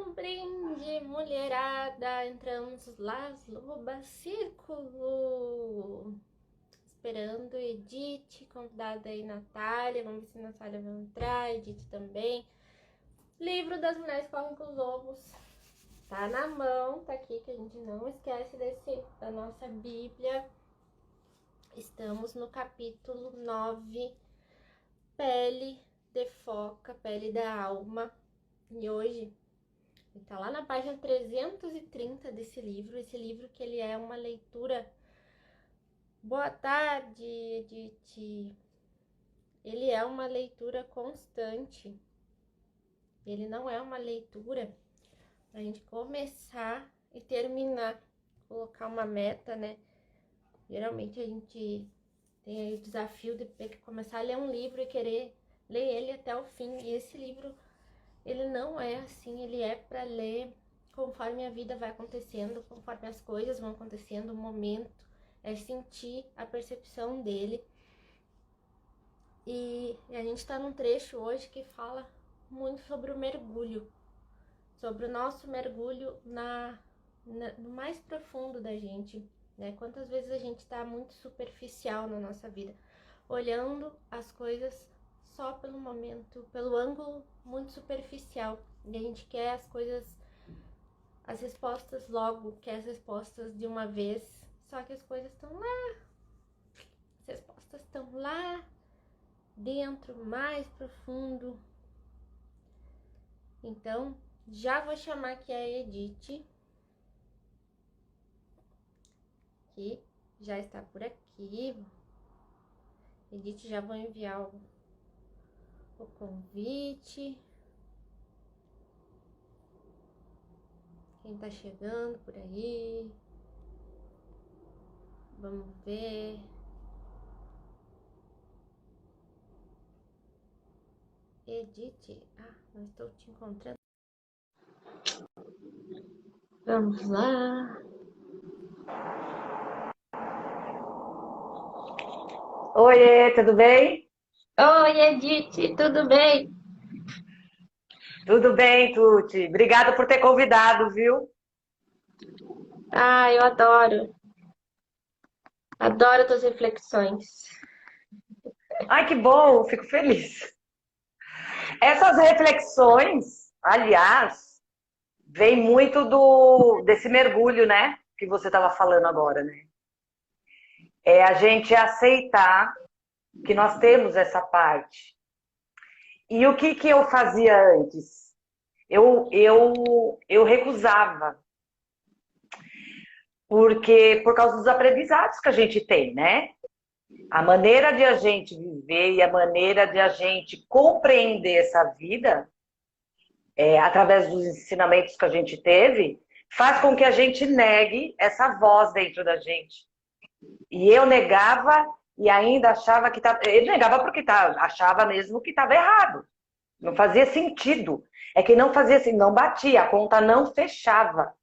Um brinde, mulherada, entramos Las Lobas Círculo. Esperando Edith, convidada aí Natália, vamos ver se a Natália vai entrar, Edith também. Livro das Mulheres Correm com os Lobos, tá na mão, tá aqui, que a gente não esquece da nossa Bíblia. Estamos no capítulo 9, Pele de Foca, Pele da Alma, e hoje tá lá na página 330 desse livro. Esse livro que ele é uma leitura... Boa tarde, Edith. Ele é uma leitura constante. Ele não é uma leitura pra gente começar e terminar. Colocar uma meta, né? Geralmente a gente tem aí o desafio de começar a ler um livro e querer ler ele até o fim. E esse livro... ele não é assim, ele é para ler conforme a vida vai acontecendo, conforme as coisas vão acontecendo, o momento, é sentir a percepção dele. E a gente está num trecho hoje que fala muito sobre o mergulho, sobre o nosso mergulho no mais profundo da gente, né? Quantas vezes a gente está muito superficial na nossa vida, olhando as coisas só pelo momento, pelo ângulo muito superficial. E a gente quer as coisas, as respostas logo, quer as respostas de uma vez. Só que as coisas estão lá, as respostas estão lá dentro, mais profundo. Então, já vou chamar aqui a Edith, que já está por aqui. Edith, já vou enviar o convite. Quem tá chegando por aí? Vamos ver. Edith, não estou te encontrando. Vamos lá. Oiê, tudo bem? Oi, Edith, tudo bem? Tudo bem, Tuti. Obrigada por ter convidado, viu? Eu adoro. Adoro tuas reflexões. Ai, que bom, fico feliz. Essas reflexões, aliás, vem muito desse mergulho, né? Que você estava falando agora, né? É a gente aceitar que nós temos essa parte. E o que eu fazia antes? Eu recusava. Porque, por causa dos aprendizados que a gente tem, né? A maneira de a gente viver e a maneira de a gente compreender essa vida, através dos ensinamentos que a gente teve, faz com que a gente negue essa voz dentro da gente. E eu negava e ainda achava que estava... Ele negava porque achava mesmo que estava errado. Não fazia sentido. É que não fazia assim, não batia, a conta não fechava.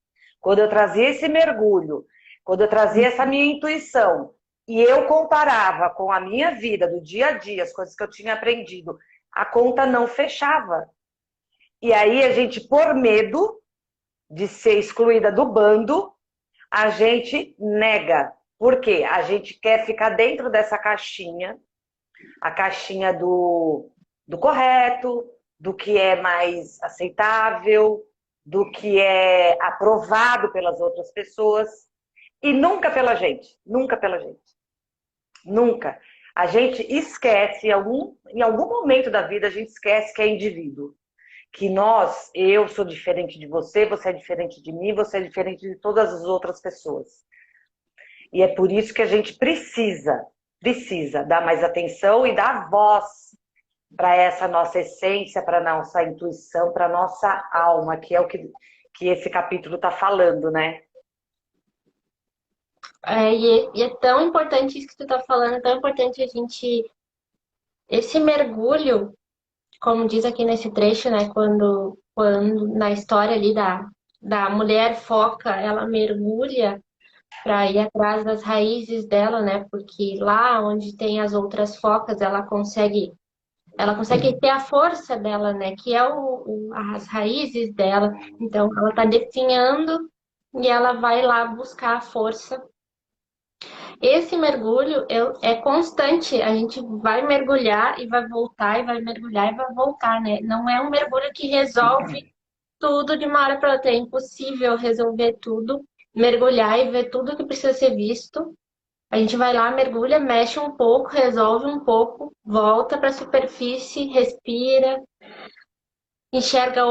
Quando eu trazia esse mergulho, quando eu trazia essa minha intuição, e eu comparava com a minha vida, do dia a dia, as coisas que eu tinha aprendido, a conta não fechava. E aí a gente, por medo de ser excluída do bando, a gente nega. Por quê? A gente quer ficar dentro dessa caixinha, a caixinha do correto, do que é mais aceitável, do que é aprovado pelas outras pessoas, e nunca pela gente, nunca pela gente. Nunca. A gente esquece, em algum momento da vida, a gente esquece que é indivíduo. Que eu sou diferente de você, você é diferente de mim, você é diferente de todas as outras pessoas. E é por isso que a gente precisa dar mais atenção e dar voz para essa nossa essência, para nossa intuição, para nossa alma, que é o que esse capítulo está falando, né? E é tão importante isso que tu tá falando, é tão importante a gente... Esse mergulho, como diz aqui nesse trecho, né? Quando na história ali da mulher foca, ela mergulha para ir atrás das raízes dela, né? Porque lá onde tem as outras focas, ela consegue ela consegue ter a força dela, né? Que é as raízes dela. Então, ela está definhando e ela vai lá buscar a força. Esse mergulho é constante. A gente vai mergulhar e vai voltar, e vai mergulhar e vai voltar, né? Não é um mergulho que resolve tudo de uma hora para outra. É impossível resolver tudo, mergulhar e ver tudo que precisa ser visto. A gente vai lá, mergulha, mexe um pouco, resolve um pouco, volta para a superfície, respira, enxerga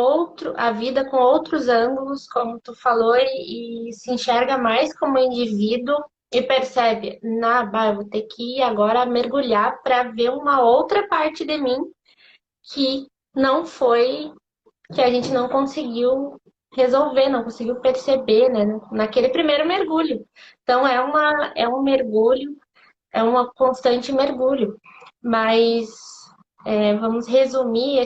a vida com outros ângulos, como tu falou, e se enxerga mais como indivíduo e percebe, eu vou ter que ir agora mergulhar para ver uma outra parte de mim que não foi, que a gente não conseguiu resolver, não conseguiu perceber, né, naquele primeiro mergulho. Então é um mergulho, é uma constante mergulho. Mas vamos resumir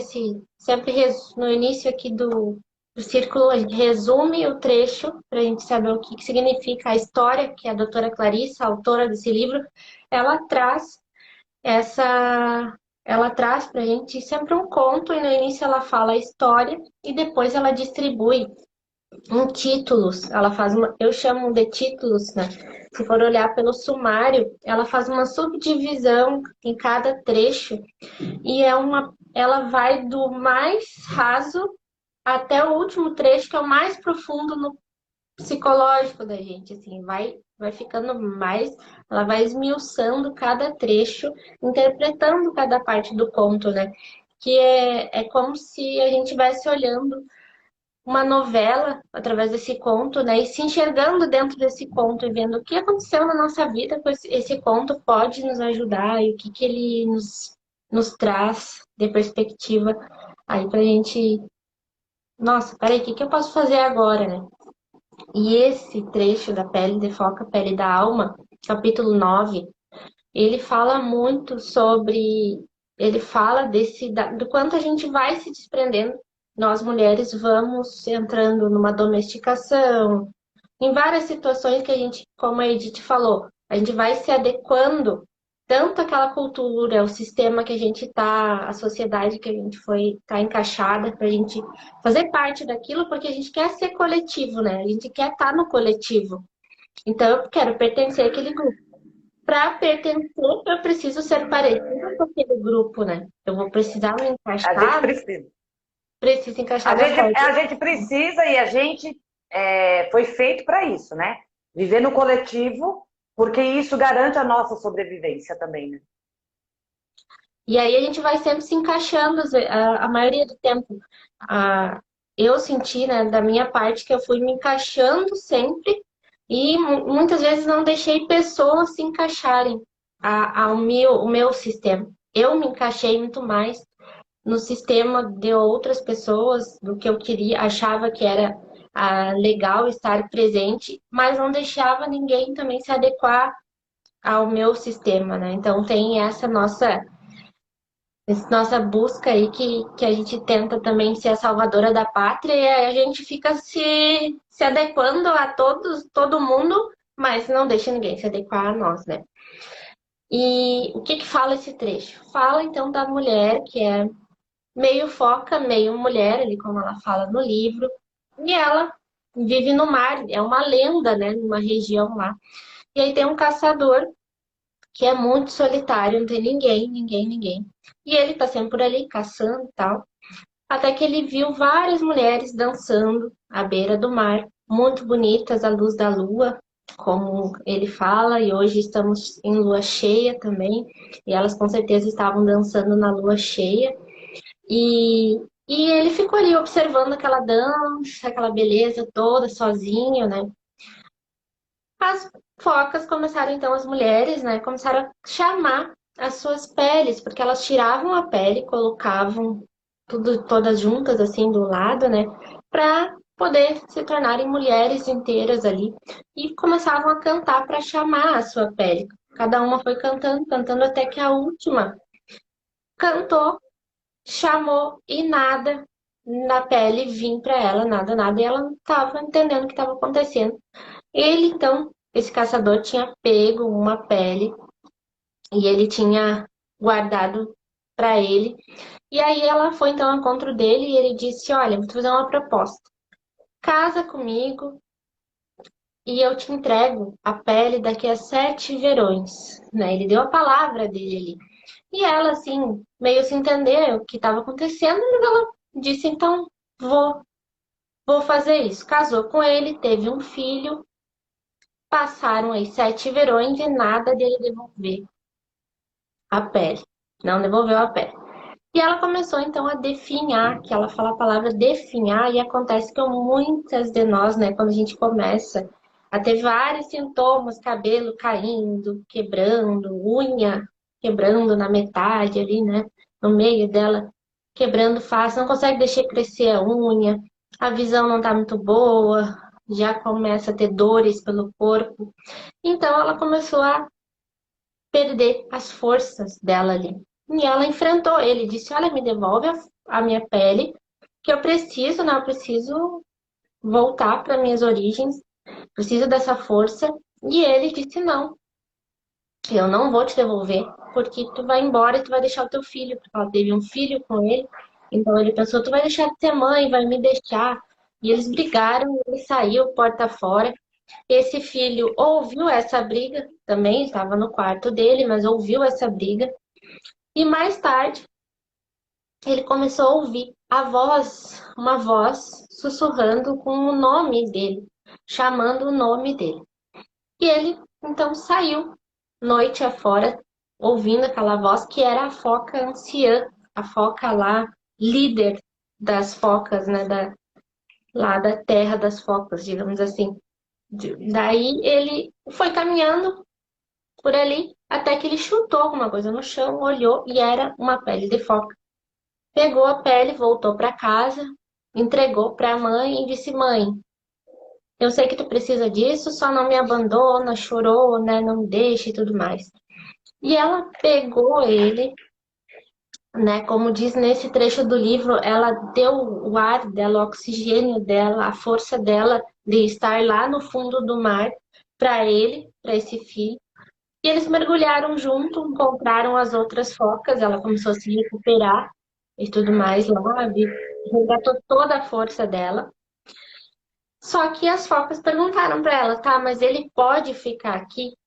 no início aqui do círculo, a gente resume o trecho para a gente saber o que significa a história que a doutora Clarissa, a autora desse livro, ela traz essa. Ela traz para a gente sempre um conto, e no início ela fala a história, e depois ela distribui em títulos, eu chamo de títulos, né? Se for olhar pelo sumário, ela faz uma subdivisão em cada trecho e ela vai do mais raso até o último trecho, que é o mais profundo no psicológico da gente, assim, vai ficando mais, ela vai esmiuçando cada trecho, interpretando cada parte do conto, né? Que é como se a gente estivesse olhando uma novela através desse conto, né? E se enxergando dentro desse conto e vendo o que aconteceu na nossa vida, pois esse conto pode nos ajudar e o que ele nos traz de perspectiva aí pra gente. Nossa, peraí, o que eu posso fazer agora, né? E esse trecho da Pele de Foca, Pele da Alma, capítulo 9, ele fala muito sobre. Ele fala do quanto a gente vai se desprendendo. Nós mulheres vamos entrando numa domesticação, em várias situações que a gente, como a Edith falou, a gente vai se adequando tanto àquela cultura, o sistema que a gente está, a sociedade que a gente foi tá encaixada para a gente fazer parte daquilo, porque a gente quer ser coletivo, né? A gente quer estar no coletivo. Então eu quero pertencer àquele grupo. Para pertencer, eu preciso ser parecida com aquele grupo, né? Eu vou precisar me A gente encaixar, precisa. preciso encaixar na parte. A gente precisa e a gente foi feito para isso, né? Viver no coletivo, porque isso garante a nossa sobrevivência também, né? E aí a gente vai sempre se encaixando, a maioria do tempo. Eu senti, né, da minha parte, que eu fui me encaixando sempre e muitas vezes não deixei pessoas se encaixarem o meu sistema. Eu me encaixei muito mais no sistema de outras pessoas do que eu queria, achava que era legal estar presente, mas não deixava ninguém também se adequar ao meu sistema, né? Então tem essa nossa busca aí que a gente tenta também ser a salvadora da pátria e a gente fica se adequando a todo mundo, mas não deixa ninguém se adequar a nós, né? E o que fala esse trecho? Fala então da mulher que é meio foca, meio mulher, ali como ela fala no livro, e ela vive no mar, é uma lenda, né, numa região lá. E aí tem um caçador que é muito solitário, não tem ninguém. E ele tá sempre por ali caçando e tal. Até que ele viu várias mulheres dançando à beira do mar, muito bonitas à luz da lua, como ele fala, e hoje estamos em lua cheia também, e elas com certeza estavam dançando na lua cheia. E ele ficou ali observando aquela dança, aquela beleza toda, sozinho, né? As focas começaram, então, as mulheres, né, começaram a chamar as suas peles, porque elas tiravam a pele, colocavam todas juntas, assim, do lado, né, para poder se tornarem mulheres inteiras ali, e começavam a cantar para chamar a sua pele. Cada uma foi cantando, cantando, até que a última cantou, chamou e nada na pele vinha para ela, nada, e ela não estava entendendo o que estava acontecendo. Ele, então, esse caçador tinha pego uma pele e ele tinha guardado para ele. E aí ela foi então ao encontro dele e ele disse: Olha, vou te fazer uma proposta. Casa comigo e eu te entrego a pele daqui a 7 verões, né? Ele deu a palavra dele ali. E ela, assim, meio sem entender o que estava acontecendo, mas ela disse: Então, vou fazer isso. Casou com ele, teve um filho, passaram aí 7 verões e nada dele devolver a pele. Não devolveu a pele. E ela começou então a definhar, que ela fala a palavra definhar, e acontece que muitas de nós, né, quando a gente começa a ter vários sintomas, cabelo caindo, quebrando, unha quebrando na metade ali, né, no meio dela, quebrando fácil, não consegue deixar crescer a unha, a visão não tá muito boa, já começa a ter dores pelo corpo. Então ela começou a perder as forças dela ali. E ela enfrentou ele, disse: Olha, me devolve a minha pele, que eu preciso, né? Eu preciso voltar para minhas origens, preciso dessa força. E ele disse: Não, eu não vou te devolver, porque tu vai embora e tu vai deixar o teu filho, porque ela teve um filho com ele. Então ele pensou: Tu vai deixar de ser mãe, vai me deixar. E eles brigaram, ele saiu porta fora. Esse filho ouviu essa briga, também estava no quarto dele, mas ouviu essa briga. E mais tarde, ele começou a ouvir uma voz sussurrando com o nome dele, chamando o nome dele. E ele então saiu noite afora, ouvindo aquela voz que era a foca anciã, a foca lá, líder das focas, né, lá da terra das focas, digamos assim. Daí ele foi caminhando por ali até que ele chutou alguma coisa no chão, olhou e era uma pele de foca. Pegou a pele, voltou para casa, entregou para a mãe e disse: Mãe, eu sei que tu precisa disso, só não me abandona, chorou, né? Não me deixa e tudo mais. E ela pegou ele, né? Como diz nesse trecho do livro, ela deu o ar dela, o oxigênio dela, a força dela de estar lá no fundo do mar para ele, para esse filho. E eles mergulharam junto, encontraram as outras focas, ela começou a se recuperar e tudo mais lá, resgatou toda a força dela. Só que as focas perguntaram para ela: Tá, mas ele pode ficar aqui?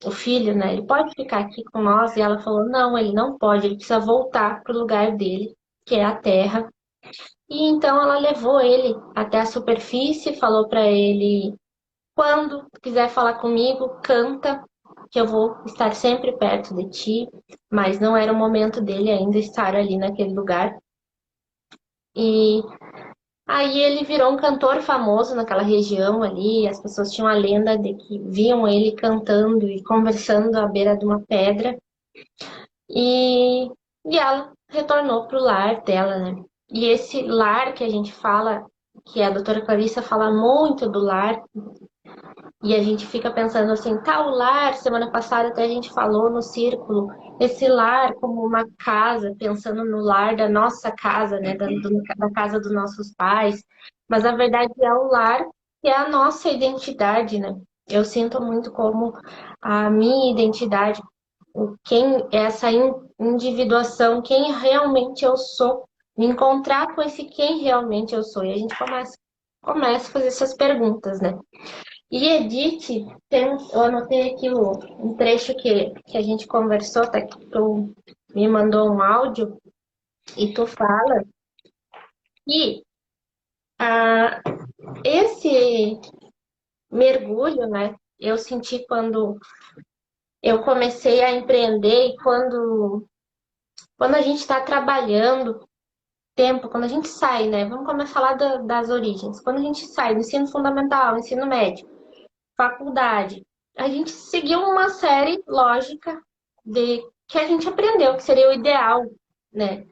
O filho, né? Ele pode ficar aqui com nós? E ela falou: Não, ele não pode, ele precisa voltar pro lugar dele, que é a terra. E então ela levou ele até a superfície, falou para ele: Quando quiser falar comigo, canta, que eu vou estar sempre perto de ti. Mas não era o momento dele ainda estar ali naquele lugar. E aí ele virou um cantor famoso naquela região ali. As pessoas tinham a lenda de que viam ele cantando e conversando à beira de uma pedra. E, e ela retornou pro lar dela, né? E esse lar que a gente fala, que a doutora Clarissa fala muito do lar, e a gente fica pensando assim, tal lar, semana passada até a gente falou no círculo, esse lar como uma casa, pensando no lar da nossa casa, né, da casa dos nossos pais, mas na verdade é o lar que é a nossa identidade, né? Eu sinto muito como a minha identidade, quem essa individuação, quem realmente eu sou, me encontrar com esse quem realmente eu sou, e a gente começa a fazer essas perguntas, né? E Edith, eu anotei aqui um trecho que a gente conversou, tá? Que tu me mandou um áudio e tu fala que ah, esse mergulho, né? Eu senti quando eu comecei a empreender e quando a gente está trabalhando tempo, quando a gente sai, né? Vamos começar lá das origens. Quando a gente sai do ensino fundamental, ensino médio, faculdade, a gente seguiu uma série lógica de que a gente aprendeu que seria o ideal, né?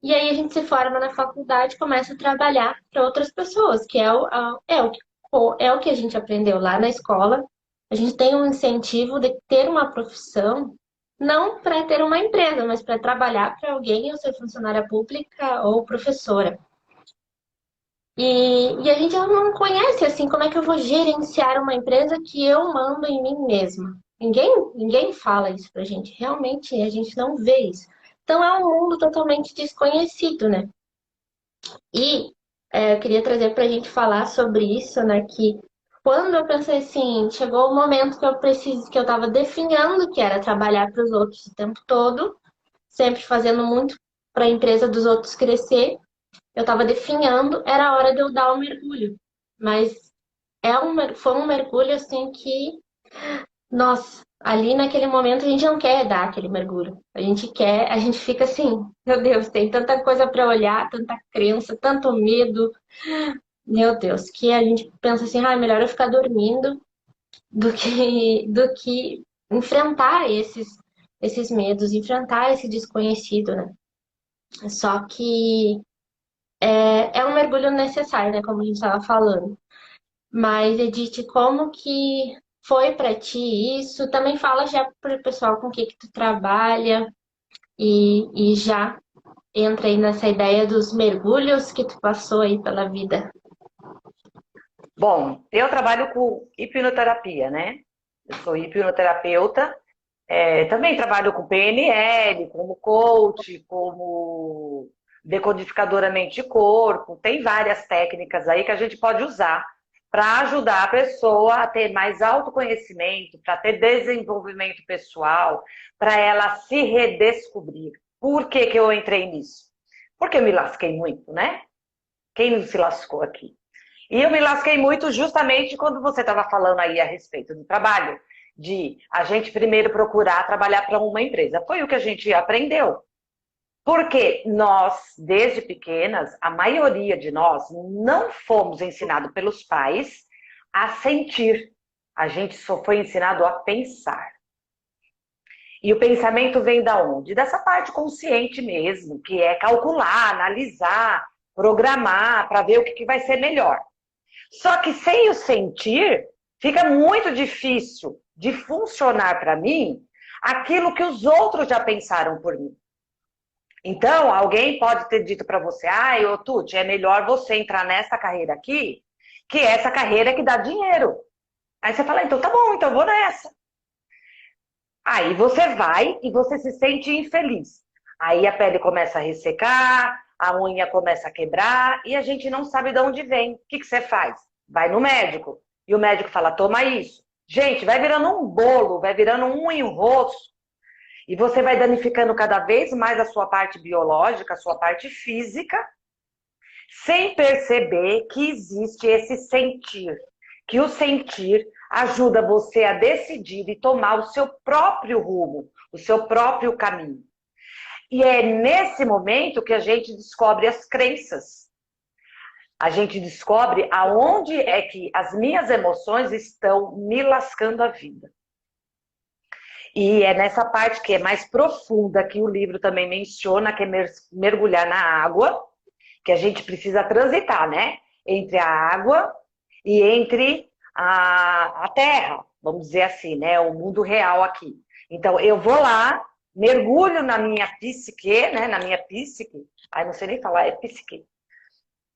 E aí a gente se forma na faculdade, começa a trabalhar para outras pessoas, que é o que a gente aprendeu lá na escola. A gente tem um incentivo de ter uma profissão, não para ter uma empresa, mas para trabalhar para alguém, ou ser funcionária pública ou professora. E a gente não conhece assim como é que eu vou gerenciar uma empresa que eu mando em mim mesma. Ninguém fala isso pra gente. Realmente a gente não vê isso. Então é um mundo totalmente desconhecido, né? E eu queria trazer para a gente falar sobre isso, né? Que quando eu pensei assim, chegou o momento que eu preciso, que eu estava definhando que era trabalhar para os outros o tempo todo, sempre fazendo muito para a empresa dos outros crescer. Eu estava definhando, era a hora de eu dar o mergulho. Mas foi um mergulho assim que, nossa, ali naquele momento a gente não quer dar aquele mergulho. A gente fica assim, meu Deus, tem tanta coisa para olhar, tanta crença, tanto medo, meu Deus, que a gente pensa assim, ah, melhor eu ficar dormindo do que enfrentar esses medos, enfrentar esse desconhecido, né? Só que é um mergulho necessário, né? Como a gente estava falando. Mas, Edith, como que foi para ti isso? Também fala já para o pessoal com que tu trabalha e já entra aí nessa ideia dos mergulhos que tu passou aí pela vida. Bom, eu trabalho com hipnoterapia, né? Eu sou hipnoterapeuta, também trabalho com PNL, como coach, como decodificadora mente e corpo. Tem várias técnicas aí que a gente pode usar para ajudar a pessoa a ter mais autoconhecimento, para ter desenvolvimento pessoal, para ela se redescobrir. Por que que eu entrei nisso? Porque eu me lasquei muito, né? Quem não se lascou aqui? E eu me lasquei muito justamente quando você estava falando aí a respeito do trabalho, de a gente primeiro procurar trabalhar para uma empresa. Foi o que a gente aprendeu. Porque nós, desde pequenas, a maioria de nós não fomos ensinados pelos pais a sentir. A gente só foi ensinado a pensar. E o pensamento vem da onde? Dessa parte consciente mesmo, que é calcular, analisar, programar para ver o que vai ser melhor. Só que sem o sentir, fica muito difícil de funcionar para mim aquilo que os outros já pensaram por mim. Então, alguém pode ter dito para você, ô Tuti, é melhor você entrar nessa carreira aqui, que é essa carreira que dá dinheiro. Aí você fala, então tá bom, então eu vou nessa. Aí você vai e você se sente infeliz. Aí a pele começa a ressecar, a unha começa a quebrar e a gente não sabe de onde vem. O que você faz? Vai no médico. E o médico fala, toma isso. Gente, vai virando um bolo, vai virando um enrosco. E você vai danificando cada vez mais a sua parte biológica, a sua parte física, sem perceber que existe esse sentir. Que o sentir ajuda você a decidir e tomar o seu próprio rumo, o seu próprio caminho. E é nesse momento que a gente descobre as crenças. A gente descobre aonde é que as minhas emoções estão me lascando a vida. E é nessa parte que é mais profunda que o livro também menciona, que é mergulhar na água, que a gente precisa transitar, né? Entre a água e entre a terra, vamos dizer assim, né? O mundo real aqui. Então, eu vou lá, mergulho na minha psique, né? Na minha psique. Ai, não sei nem falar, é psique.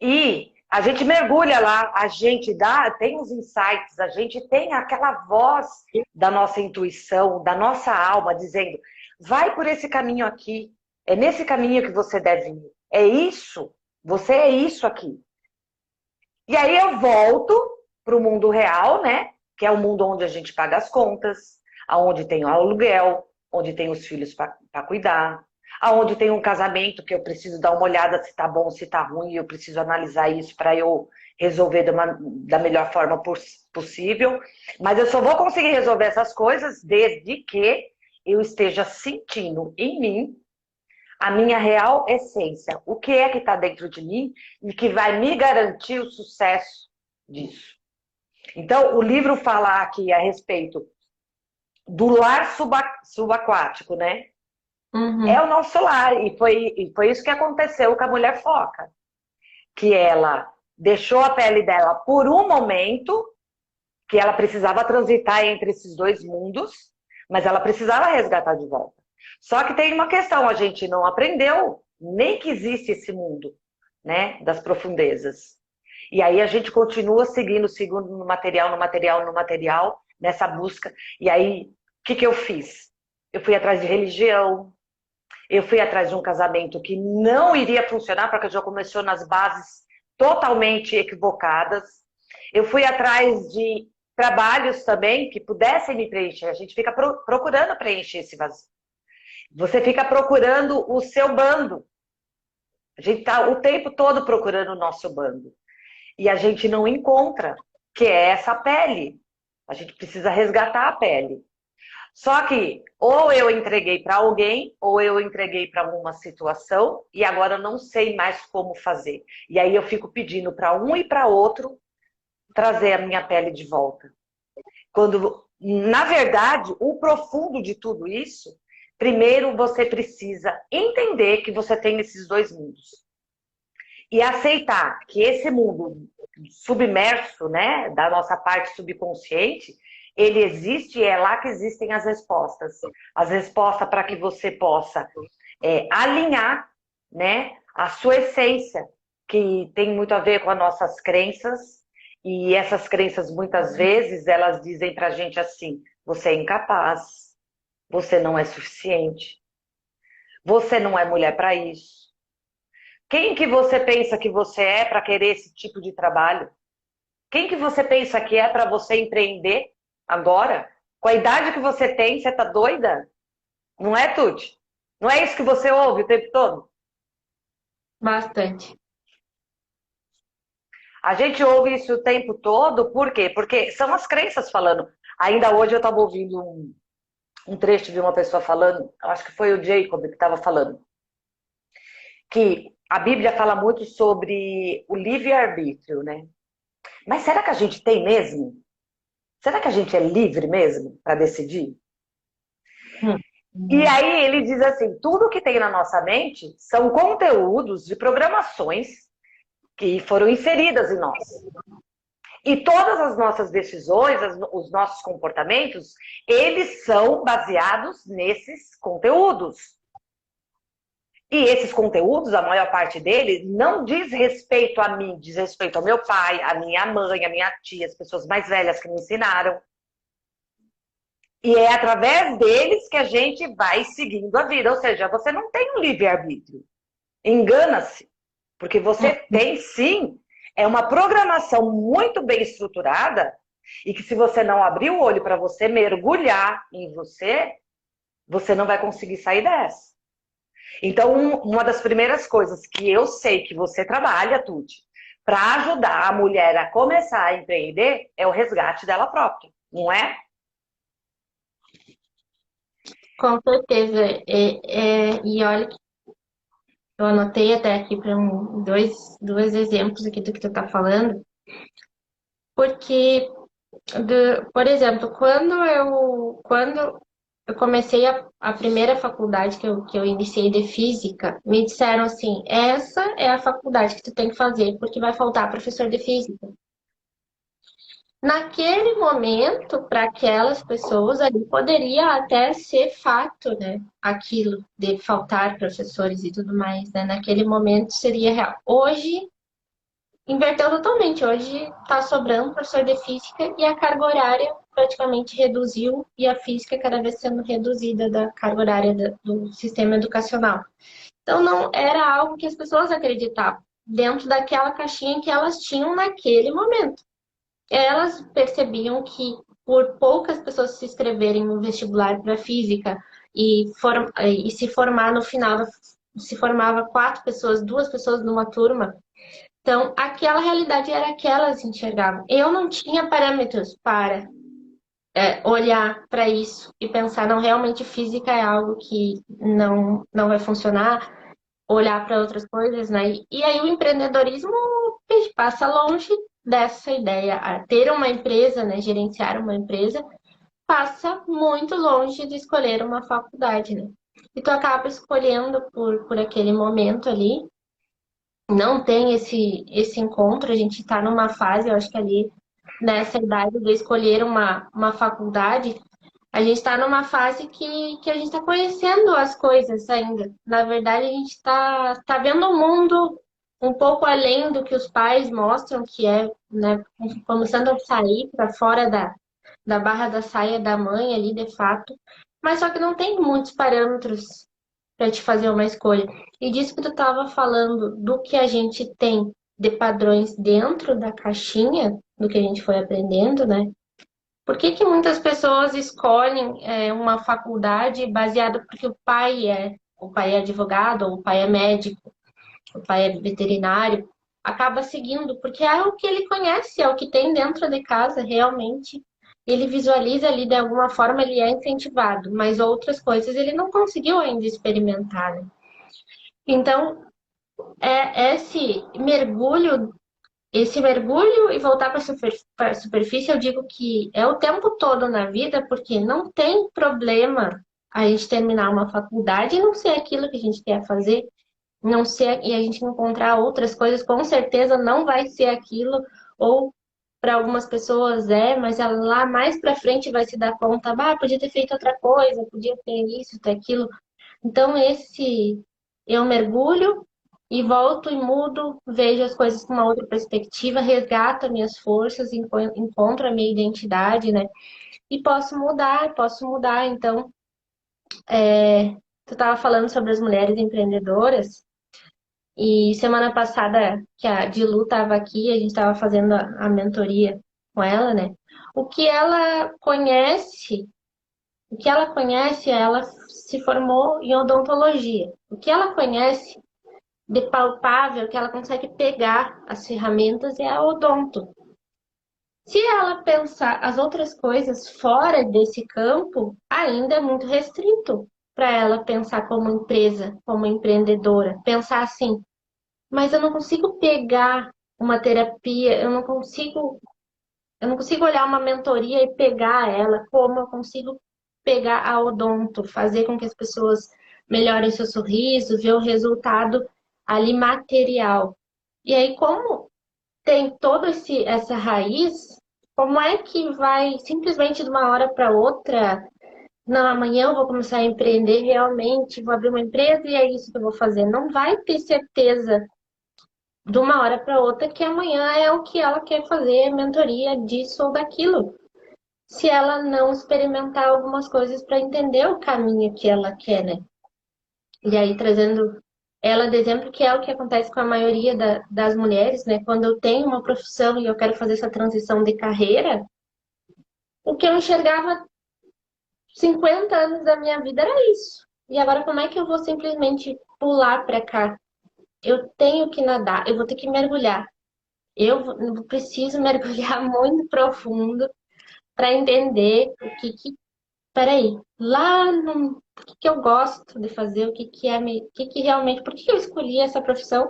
E a gente mergulha lá, a gente tem os insights, a gente tem aquela voz da nossa intuição, da nossa alma, dizendo, vai por esse caminho aqui, é nesse caminho que você deve ir. É isso, você é isso aqui. E aí eu volto para o mundo real, né? Que é o mundo onde a gente paga as contas, aonde tem o aluguel, onde tem os filhos para cuidar, aonde tem um casamento que eu preciso dar uma olhada se tá bom, se tá ruim, eu preciso analisar isso para eu resolver da melhor forma possível. Mas eu só vou conseguir resolver essas coisas desde que eu esteja sentindo em mim a minha real essência, o que é que está dentro de mim e que vai me garantir o sucesso disso. Então, o livro fala aqui a respeito do lar subaquático, né? Uhum. É o nosso lar, e foi isso que aconteceu com a mulher foca. Que ela deixou a pele dela por um momento, que ela precisava transitar entre esses dois mundos, mas ela precisava resgatar de volta. Só que tem uma questão, a gente não aprendeu nem que existe esse mundo, né, das profundezas. E aí a gente continua seguindo no material, nessa busca. E aí, o que eu fiz? Eu fui atrás de religião, Eu fui atrás de um casamento que não iria funcionar, porque já começou nas bases totalmente equivocadas. Eu fui atrás de trabalhos também que pudessem me preencher. A gente fica procurando preencher esse vazio. Você fica procurando o seu bando. A gente está o tempo todo procurando o nosso bando. E a gente não encontra, que é essa pele. A gente precisa resgatar a pele. Só que ou eu entreguei para alguém, ou eu entreguei para alguma situação, e agora eu não sei mais como fazer. E aí eu fico pedindo para um e para outro trazer a minha pele de volta. Quando, na verdade, o profundo de tudo isso, primeiro você precisa entender que você tem esses dois mundos. E aceitar que esse mundo submerso, né, da nossa parte subconsciente, ele existe e é lá que existem as respostas. As respostas para que você possa alinhar, né, a sua essência, que tem muito a ver com as nossas crenças. E essas crenças, muitas vezes, elas dizem pra gente assim: você é incapaz, você não é suficiente, você não é mulher para isso. Quem que você pensa que você é para querer esse tipo de trabalho? Quem que você pensa que é para você empreender agora? Com a idade que você tem, você tá doida? Não é, Tuti? Não é isso que você ouve o tempo todo? Bastante. A gente ouve isso o tempo todo, por quê? Porque são as crenças falando. Ainda hoje eu estava ouvindo um trecho de uma pessoa falando, acho que foi o Jacob que estava falando, que a Bíblia fala muito sobre o livre-arbítrio, né? Mas será que a gente tem mesmo? Será que a gente é livre mesmo para decidir? Hum. E aí ele diz assim, tudo que tem na nossa mente são conteúdos de programações que foram inseridas em nós. E todas as nossas decisões, os nossos comportamentos, eles são baseados nesses conteúdos. E esses conteúdos, a maior parte deles, não diz respeito a mim, diz respeito ao meu pai, à minha mãe, à minha tia, as pessoas mais velhas que me ensinaram. E é através deles que a gente vai seguindo a vida. Ou seja, você não tem um livre-arbítrio. Engana-se. Porque você tem, sim, é uma programação muito bem estruturada e que se você não abrir o olho para você mergulhar em você, você não vai conseguir sair dessa. Então, uma das primeiras coisas que eu sei que você trabalha, Tuti, para ajudar a mulher a começar a empreender é o resgate dela própria, não é? Com certeza. E olha que eu anotei até aqui para dois exemplos aqui do que tu tá falando, porque, por exemplo, quando eu comecei a primeira faculdade que eu iniciei de física, me disseram assim, essa é a faculdade que tu tem que fazer, porque vai faltar professor de física. Naquele momento, para aquelas pessoas ali, poderia até ser fato, né? Aquilo de faltar professores e tudo mais, né? Naquele momento seria real. Hoje, inverteu totalmente. Hoje está sobrando professor de física e a carga horária praticamente reduziu e a física cada vez sendo reduzida da carga horária do sistema educacional. Então, não era algo que as pessoas acreditavam dentro daquela caixinha que elas tinham naquele momento. Elas percebiam que por poucas pessoas se inscreverem no vestibular para física e se formar no final, se formava 4 pessoas, 2 pessoas numa turma. Então, aquela realidade era a que elas enxergavam. Eu não tinha parâmetros para olhar para isso e pensar, não, realmente física é algo que não vai funcionar, olhar para outras coisas, né? E aí o empreendedorismo passa longe dessa ideia. A ter uma empresa, né, gerenciar uma empresa, passa muito longe de escolher uma faculdade, né? E tu acaba escolhendo por aquele momento ali. Não tem esse encontro, a gente está numa fase, eu acho que ali nessa idade de escolher uma faculdade, a gente está numa fase que a gente está conhecendo as coisas ainda. Na verdade, a gente tá vendo o mundo um pouco além do que os pais mostram, que é, né, começando a sair para fora da barra da saia da mãe ali, de fato. Mas só que não tem muitos parâmetros para te fazer uma escolha. E disso que tu estava falando, do que a gente tem de padrões dentro da caixinha, do que a gente foi aprendendo, né? Por que que muitas pessoas escolhem uma faculdade baseada porque o pai é advogado, ou o pai é médico, o pai é veterinário, acaba seguindo, porque é o que ele conhece, é o que tem dentro de casa realmente. Ele visualiza ali de alguma forma, ele é incentivado, mas outras coisas ele não conseguiu ainda experimentar, né? Então, esse mergulho e voltar para a superfície, eu digo que é o tempo todo na vida, porque não tem problema a gente terminar uma faculdade e não ser aquilo que a gente quer fazer, não ser e a gente encontrar outras coisas, com certeza não vai ser aquilo, ou para algumas pessoas mas ela lá mais para frente vai se dar conta, podia ter feito outra coisa, podia ter isso, ter aquilo. Então, eu mergulho e volto e mudo, vejo as coisas com uma outra perspectiva, resgato as minhas forças, encontro a minha identidade, né? E posso mudar, posso mudar. Então, tu estava falando sobre as mulheres empreendedoras, e semana passada que a Dilu estava aqui, a gente estava fazendo a mentoria com ela, né? O que ela conhece O que ela conhece, ela se formou em odontologia. O que ela conhece de palpável, que ela consegue pegar as ferramentas, é a odonto. Se ela pensar as outras coisas fora desse campo, ainda é muito restrito para ela pensar como empresa, como empreendedora. Pensar assim, mas eu não consigo pegar uma terapia, eu não consigo olhar uma mentoria e pegar ela como eu consigo pegar a odonto, fazer com que as pessoas melhorem seu sorriso, ver o resultado ali material. E aí, como tem toda essa raiz, como é que vai simplesmente de uma hora para outra? Não, amanhã eu vou começar a empreender realmente, vou abrir uma empresa e é isso que eu vou fazer. Não vai ter certeza de uma hora para outra que amanhã é o que ela quer fazer, mentoria disso ou daquilo. Se ela não experimentar algumas coisas para entender o caminho que ela quer, né? E aí, trazendo ela de exemplo, que é o que acontece com a maioria das mulheres, né? Quando eu tenho uma profissão e eu quero fazer essa transição de carreira, o que eu enxergava 50 anos da minha vida era isso. E agora, como é que eu vou simplesmente pular para cá? Eu tenho que nadar, eu vou ter que mergulhar. Eu preciso mergulhar muito profundo para entender peraí, o que que eu gosto de fazer, o que que realmente, por que eu escolhi essa profissão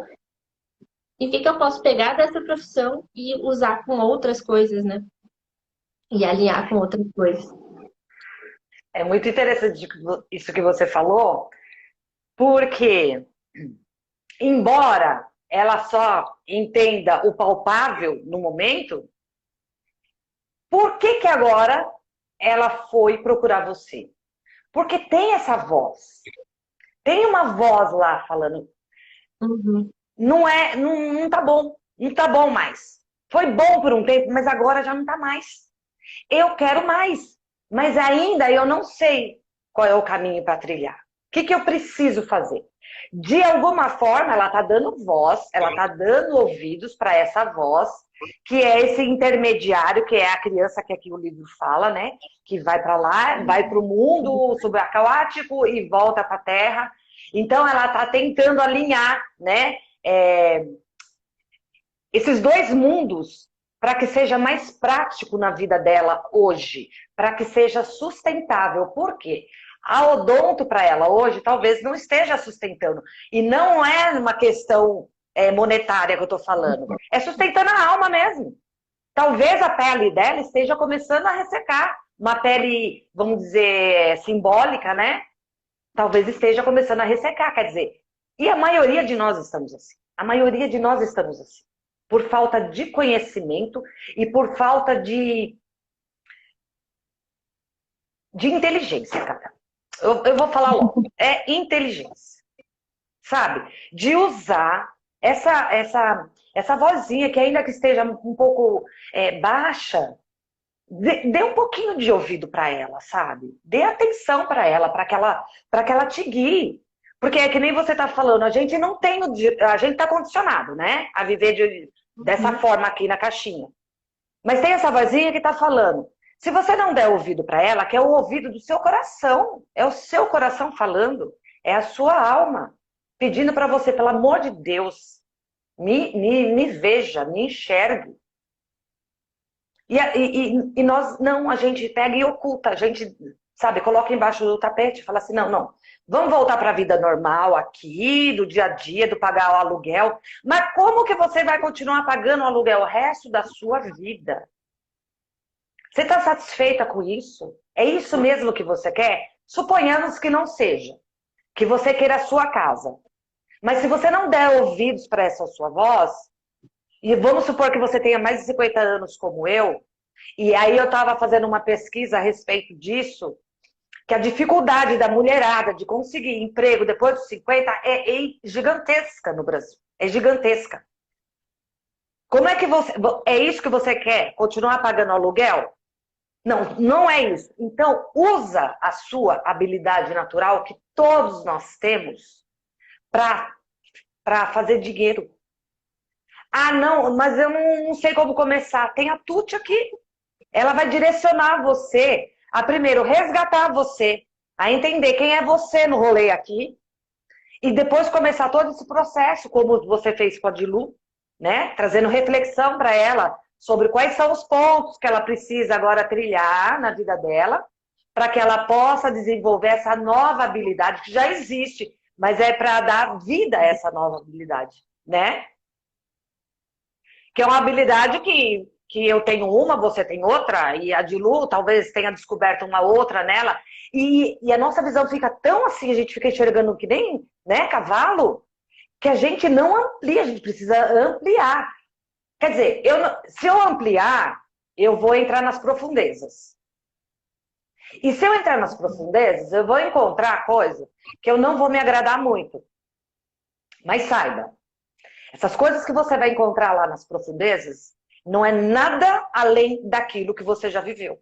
e o que que eu posso pegar dessa profissão e usar com outras coisas, né? E alinhar com outras coisas. É muito interessante isso que você falou, porque, embora ela só entenda o palpável no momento, por que que agora ela foi procurar você? Porque tem essa voz. Tem uma voz lá falando, Uhum. não tá bom, não tá bom mais. Foi bom por um tempo, mas agora já não tá mais. Eu quero mais, mas ainda eu não sei qual é o caminho para trilhar. O que que eu preciso fazer? De alguma forma, ela tá dando voz, ela tá dando ouvidos para essa voz, que é esse intermediário, que é a criança que aqui o livro fala, né? Que vai para lá, vai para o mundo subaquático e volta para a Terra. Então, ela está tentando alinhar, né? Esses dois mundos para que seja mais prático na vida dela hoje, para que seja sustentável. Por quê? A odonto para ela hoje talvez não esteja sustentando. E não é uma questão monetária que eu estou falando. É sustentando a alma mesmo. Talvez a pele dela esteja começando a ressecar. Uma pele, vamos dizer, simbólica, né? Talvez esteja começando a ressecar. Quer dizer, e a maioria de nós estamos assim. A maioria de nós estamos assim. Por falta de conhecimento e por falta de inteligência, cara. Eu vou falar logo. É inteligência. Sabe? De usar essa vozinha que ainda que esteja um pouco baixa, dê um pouquinho de ouvido para ela, sabe? Dê atenção para ela, para que ela te guie. Porque é que nem você está falando, a gente não tem, a gente está condicionado, né? A viver dessa forma aqui na caixinha. Mas tem essa vozinha que está falando. Se você não der ouvido para ela, que é o ouvido do seu coração, é o seu coração falando, é a sua alma pedindo para você, pelo amor de Deus, me veja, me enxergue. E nós não, a gente pega e oculta, a gente, sabe, coloca embaixo do tapete, fala assim, não, não, vamos voltar para a vida normal aqui, do dia a dia, do pagar o aluguel. Mas como que você vai continuar pagando o aluguel o resto da sua vida? Você está satisfeita com isso? É isso mesmo que você quer? Suponhamos que não seja, que você queira a sua casa. Mas se você não der ouvidos para essa sua voz, e vamos supor que você tenha mais de 50 anos como eu, e aí eu estava fazendo uma pesquisa a respeito disso, que a dificuldade da mulherada de conseguir emprego depois dos 50 é gigantesca no Brasil. É gigantesca. Como é que você... É isso que você quer? Continuar pagando aluguel? Não, não é isso. Então, usa a sua habilidade natural, que todos nós temos, para fazer dinheiro. Ah, não, mas eu não sei como começar. Tem a Tuti aqui. Ela vai direcionar você a, primeiro, resgatar você, a entender quem é você no rolê aqui, e depois começar todo esse processo, como você fez com a Dilu, né? Trazendo reflexão para ela sobre quais são os pontos que ela precisa agora trilhar na vida dela, para que ela possa desenvolver essa nova habilidade que já existe, mas é para dar vida a essa nova habilidade, né? Que é uma habilidade que eu tenho uma, você tem outra, e a Dilu talvez tenha descoberto uma outra nela, e a nossa visão fica tão assim, a gente fica enxergando que nem, né, cavalo, que a gente não amplia, a gente precisa ampliar. Quer dizer, se eu ampliar, eu vou entrar nas profundezas. E se eu entrar nas profundezas, eu vou encontrar coisa que eu não vou me agradar muito. Mas saiba, essas coisas que você vai encontrar lá nas profundezas não é nada além daquilo que você já viveu.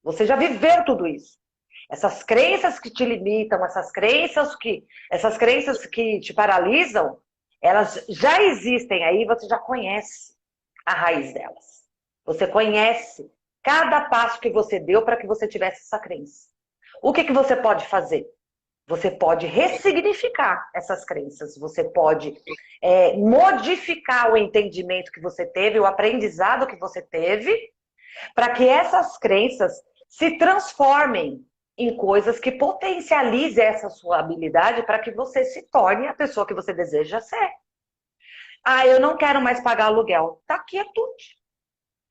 Você já viveu tudo isso. Essas crenças que te limitam, essas crenças que te paralisam, elas já existem aí, você já conhece a raiz delas. Você conhece cada passo que você deu para que você tivesse essa crença. O que você pode fazer? Você pode ressignificar essas crenças, você pode modificar o entendimento que você teve, o aprendizado que você teve, para que essas crenças se transformem em coisas que potencializem essa sua habilidade para que você se torne a pessoa que você deseja ser. Ah, eu não quero mais pagar aluguel. Tá aqui a Tuti.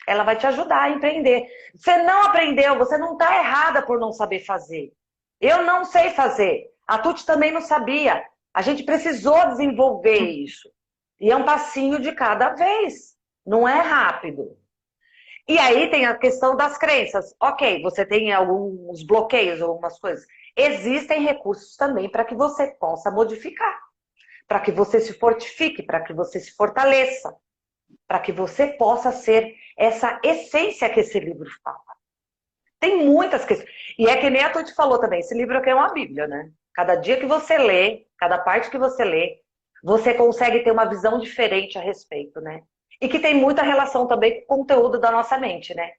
Ela vai te ajudar a empreender. Você não aprendeu, você não está errada por não saber fazer. Eu não sei fazer. A Tuti também não sabia. A gente precisou desenvolver isso. E é um passinho de cada vez. Não é rápido. E aí tem a questão das crenças. Ok, você tem alguns bloqueios, algumas coisas. Existem recursos também para que você possa modificar. Para que você se fortifique, para que você se fortaleça. Para que você possa ser essa essência que esse livro fala. Tem muitas questões. E é que nem a Tuti falou também, esse livro aqui é uma bíblia, né? Cada dia que você lê, cada parte que você lê, você consegue ter uma visão diferente a respeito, né? E que tem muita relação também com o conteúdo da nossa mente, né?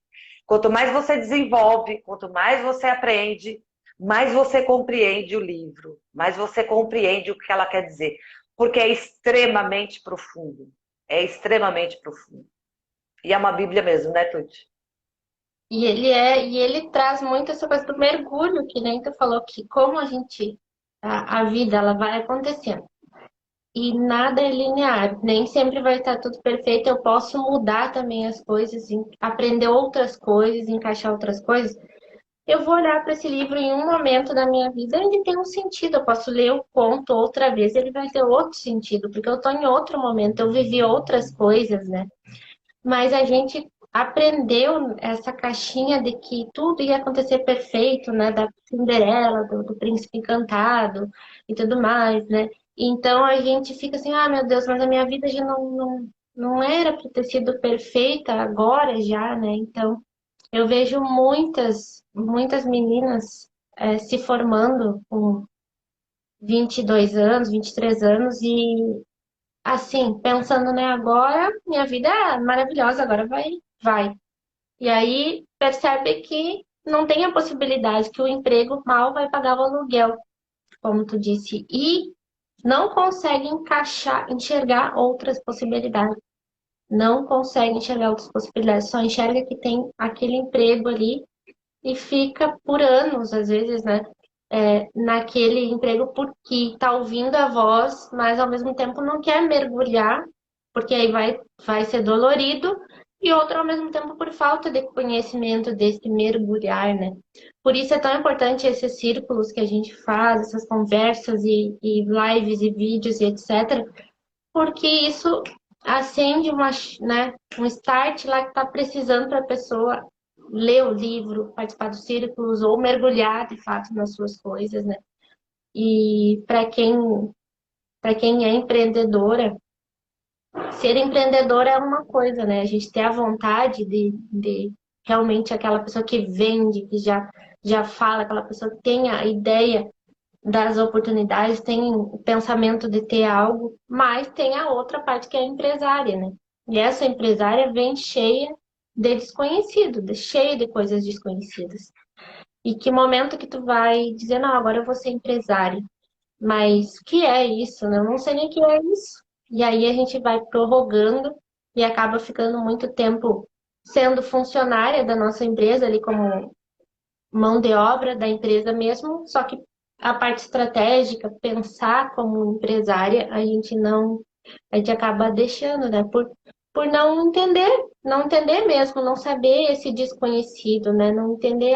Quanto mais você desenvolve, quanto mais você aprende, mais você compreende o livro, mais você compreende o que ela quer dizer. Porque é extremamente profundo. É extremamente profundo. E é uma bíblia mesmo, né, Tuti? E ele traz muito essa coisa do mergulho, que nem tu falou, que como a vida, ela vai acontecendo. E nada é linear, nem sempre vai estar tudo perfeito, eu posso mudar também as coisas, aprender outras coisas, encaixar outras coisas. Eu vou olhar para esse livro em um momento da minha vida, ele tem um sentido, eu posso ler o conto outra vez, ele vai ter outro sentido, porque eu estou em outro momento, eu vivi outras coisas, né? Mas a gente aprendeu essa caixinha de que tudo ia acontecer perfeito, né? Da Cinderela, do príncipe encantado e tudo mais, né? Então a gente fica assim, ah, meu Deus, mas a minha vida já não era para ter sido perfeita agora já, né? Então eu vejo muitas meninas se formando 22 anos, 23 anos e assim, pensando, né, agora minha vida é maravilhosa, agora vai. E aí percebe que não tem a possibilidade que o emprego mal vai pagar o aluguel, como tu disse, e não consegue enxergar outras possibilidades. Não consegue enxergar outras possibilidades, só enxerga que tem aquele emprego ali e fica por anos, às vezes, né? Naquele emprego porque tá ouvindo a voz, mas ao mesmo tempo não quer mergulhar, porque aí vai ser dolorido, e outro ao mesmo tempo por falta de conhecimento desse mergulhar, né? Por isso é tão importante esses círculos que a gente faz, essas conversas e lives e vídeos e etc., porque isso acende né, um start lá que tá precisando para a pessoa ler o livro, participar dos círculos ou mergulhar de fato nas suas coisas, né? E para quem é empreendedora, ser empreendedora é uma coisa, né? A gente ter a vontade de realmente aquela pessoa que vende, que já fala, aquela pessoa que tem a ideia das oportunidades, tem o pensamento de ter algo, mas tem a outra parte que é a empresária, né? E essa empresária vem cheia de desconhecido, cheia de coisas desconhecidas. E que momento que tu vai dizer, não, agora eu vou ser empresária. Mas o que é isso, né? Eu não sei nem o que é isso. E aí a gente vai prorrogando e acaba ficando muito tempo sendo funcionária da nossa empresa ali como mão de obra da empresa mesmo, só que a parte estratégica, pensar como empresária, a gente acaba deixando, né? Por não entender mesmo, não saber esse desconhecido, né? Não entender,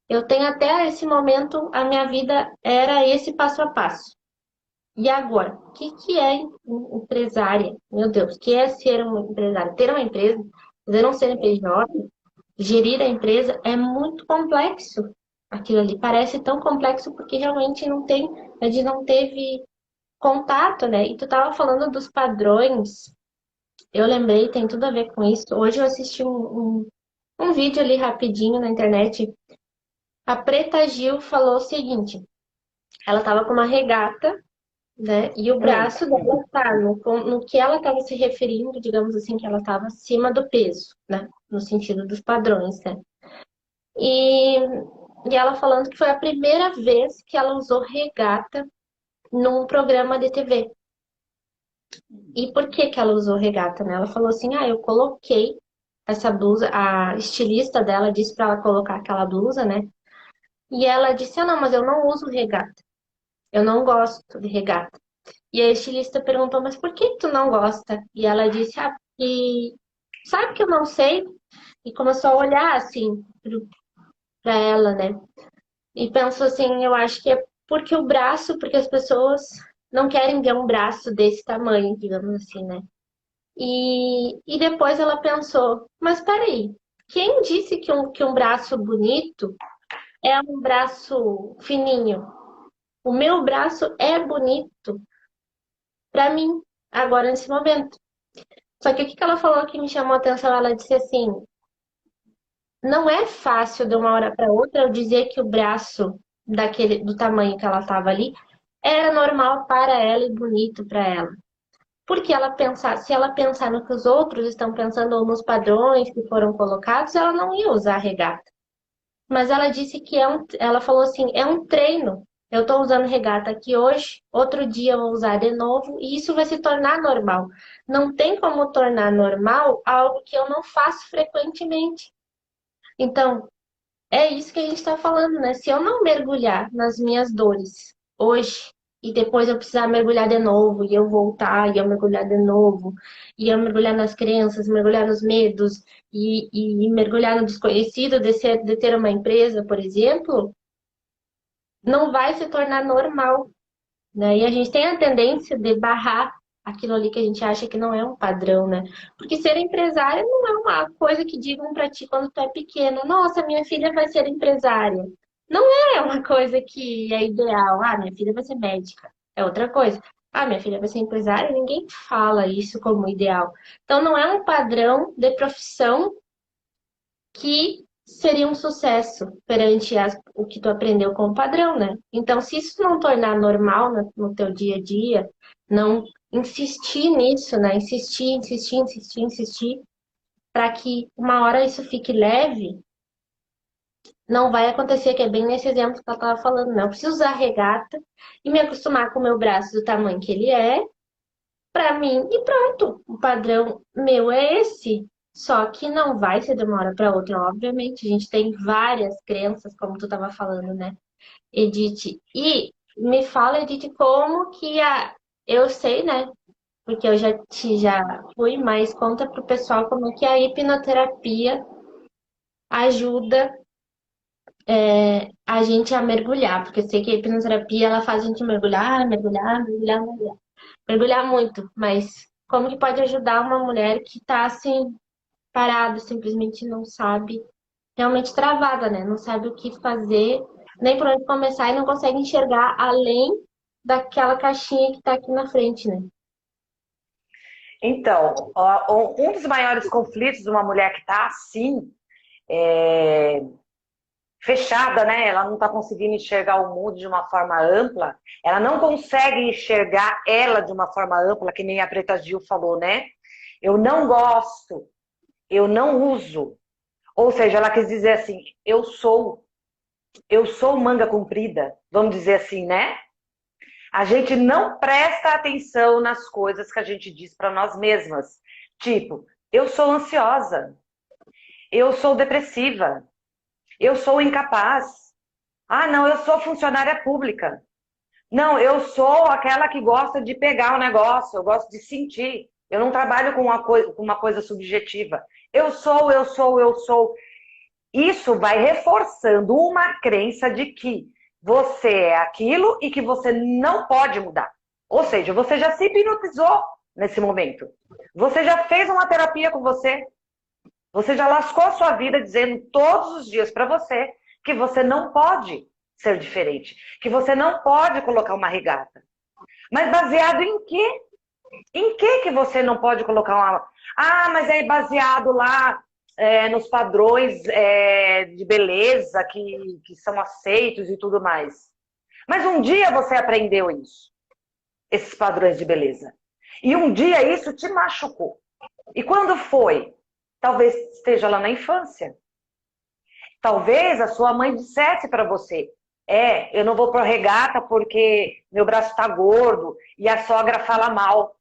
eu tenho até esse momento, a minha vida era esse passo a passo. E agora, o que é empresária? Meu Deus, o que é ser uma empresária? Ter uma empresa, fazer um CNPJ, gerir a empresa é muito complexo. Aquilo ali parece tão complexo porque realmente a gente não teve contato, né? E tu tava falando dos padrões, eu lembrei, tem tudo a ver com isso. Hoje eu assisti um vídeo ali rapidinho na internet. A Preta Gil falou o seguinte: ela tava com uma regata, né? E o Hum. braço dela tá no que ela estava se referindo, digamos assim, que ela estava acima do peso, né? No sentido dos padrões, né? E, e ela falando que foi a primeira vez que ela usou regata num programa de TV. E por que que ela usou regata, né? Ela falou assim: eu coloquei essa blusa, a estilista dela disse para ela colocar aquela blusa, né? E ela disse: não, mas eu não uso regata. Eu não gosto de regata. E a estilista perguntou: mas por que tu não gosta? E ela disse: e sabe que eu não sei? E começou a olhar assim para ela, né? E pensou assim: eu acho que é porque o braço, porque as pessoas não querem ver um braço desse tamanho, digamos assim, né? E depois ela pensou: mas peraí, quem disse que um braço bonito é um braço fininho? O meu braço é bonito para mim, agora nesse momento. Só que o que que ela falou que me chamou a atenção? Ela disse assim: não é fácil de uma hora para outra eu dizer que o braço do tamanho que ela estava ali era normal para ela e bonito para ela. Porque se ela pensar no que os outros estão pensando ou nos padrões que foram colocados, ela não ia usar regata. Mas ela disse que ela falou assim, é um treino. Eu estou usando regata aqui hoje, outro dia eu vou usar de novo e isso vai se tornar normal. Não tem como tornar normal algo que eu não faço frequentemente. Então, é isso que a gente está falando, né? Se eu não mergulhar nas minhas dores hoje e depois eu precisar mergulhar de novo e eu voltar e eu mergulhar de novo e eu mergulhar nas crenças, mergulhar nos medos e mergulhar no desconhecido de ter uma empresa, por exemplo, não vai se tornar normal, né? E a gente tem a tendência de barrar aquilo ali que a gente acha que não é um padrão, né? Porque ser empresária não é uma coisa que digam pra ti quando tu é pequeno. Nossa, minha filha vai ser empresária. Não é uma coisa que é ideal. Minha filha vai ser médica. É outra coisa. Minha filha vai ser empresária. Ninguém fala isso como ideal. Então, não é um padrão de profissão que seria um sucesso perante o que tu aprendeu com o padrão, né? Então, se isso não tornar normal no teu dia a dia, não insistir nisso, né? Insistir, insistir, insistir, insistir, para que uma hora isso fique leve, não vai acontecer, que é bem nesse exemplo que eu estava falando, né? Eu preciso usar regata e me acostumar com o meu braço do tamanho que ele é, para mim, e pronto. O padrão meu é esse. Só que não vai ser de uma hora para outra, obviamente. A gente tem várias crenças, como tu estava falando, né, Edith? E me fala, Edith, como que eu sei, né? Porque eu já fui, mas conta pro pessoal como que a hipnoterapia ajuda a gente a mergulhar, porque eu sei que a hipnoterapia ela faz a gente mergulhar, mergulhar, mergulhar, mergulhar, mergulhar muito, mas como que pode ajudar uma mulher que tá assim parada, simplesmente não sabe, realmente travada, né? Não sabe o que fazer, nem por onde começar e não consegue enxergar além daquela caixinha que tá aqui na frente, né? Então, ó, um dos maiores conflitos de uma mulher que está assim, é, fechada, né? Ela não está conseguindo enxergar o mundo de uma forma ampla. Ela não consegue enxergar ela de uma forma ampla, que nem a Preta Gil falou, né? Eu não gosto, eu não uso. Ou seja, ela quis dizer assim, eu sou manga comprida, vamos dizer assim, né? A gente não presta atenção nas coisas que a gente diz para nós mesmas. Tipo, eu sou ansiosa, eu sou depressiva, eu sou incapaz. Ah, não, eu sou funcionária pública. Não, eu sou aquela que gosta de pegar o negócio, eu gosto de sentir. Eu não trabalho com uma coisa subjetiva. Eu sou, eu sou, eu sou. Isso vai reforçando uma crença de que você é aquilo e que você não pode mudar. Ou seja, você já se hipnotizou nesse momento. Você já fez uma terapia com você. Você já lascou a sua vida dizendo todos os dias para você que você não pode ser diferente, que você não pode colocar uma regata. Mas baseado em quê? Em que você não pode colocar uma... Ah, mas é baseado lá nos padrões de beleza que são aceitos e tudo mais. Mas um dia você aprendeu isso, esses padrões de beleza. E um dia isso te machucou. E quando foi? Talvez esteja lá na infância. Talvez a sua mãe dissesse para você: eu não vou pro regata porque meu braço está gordo e a sogra fala mal.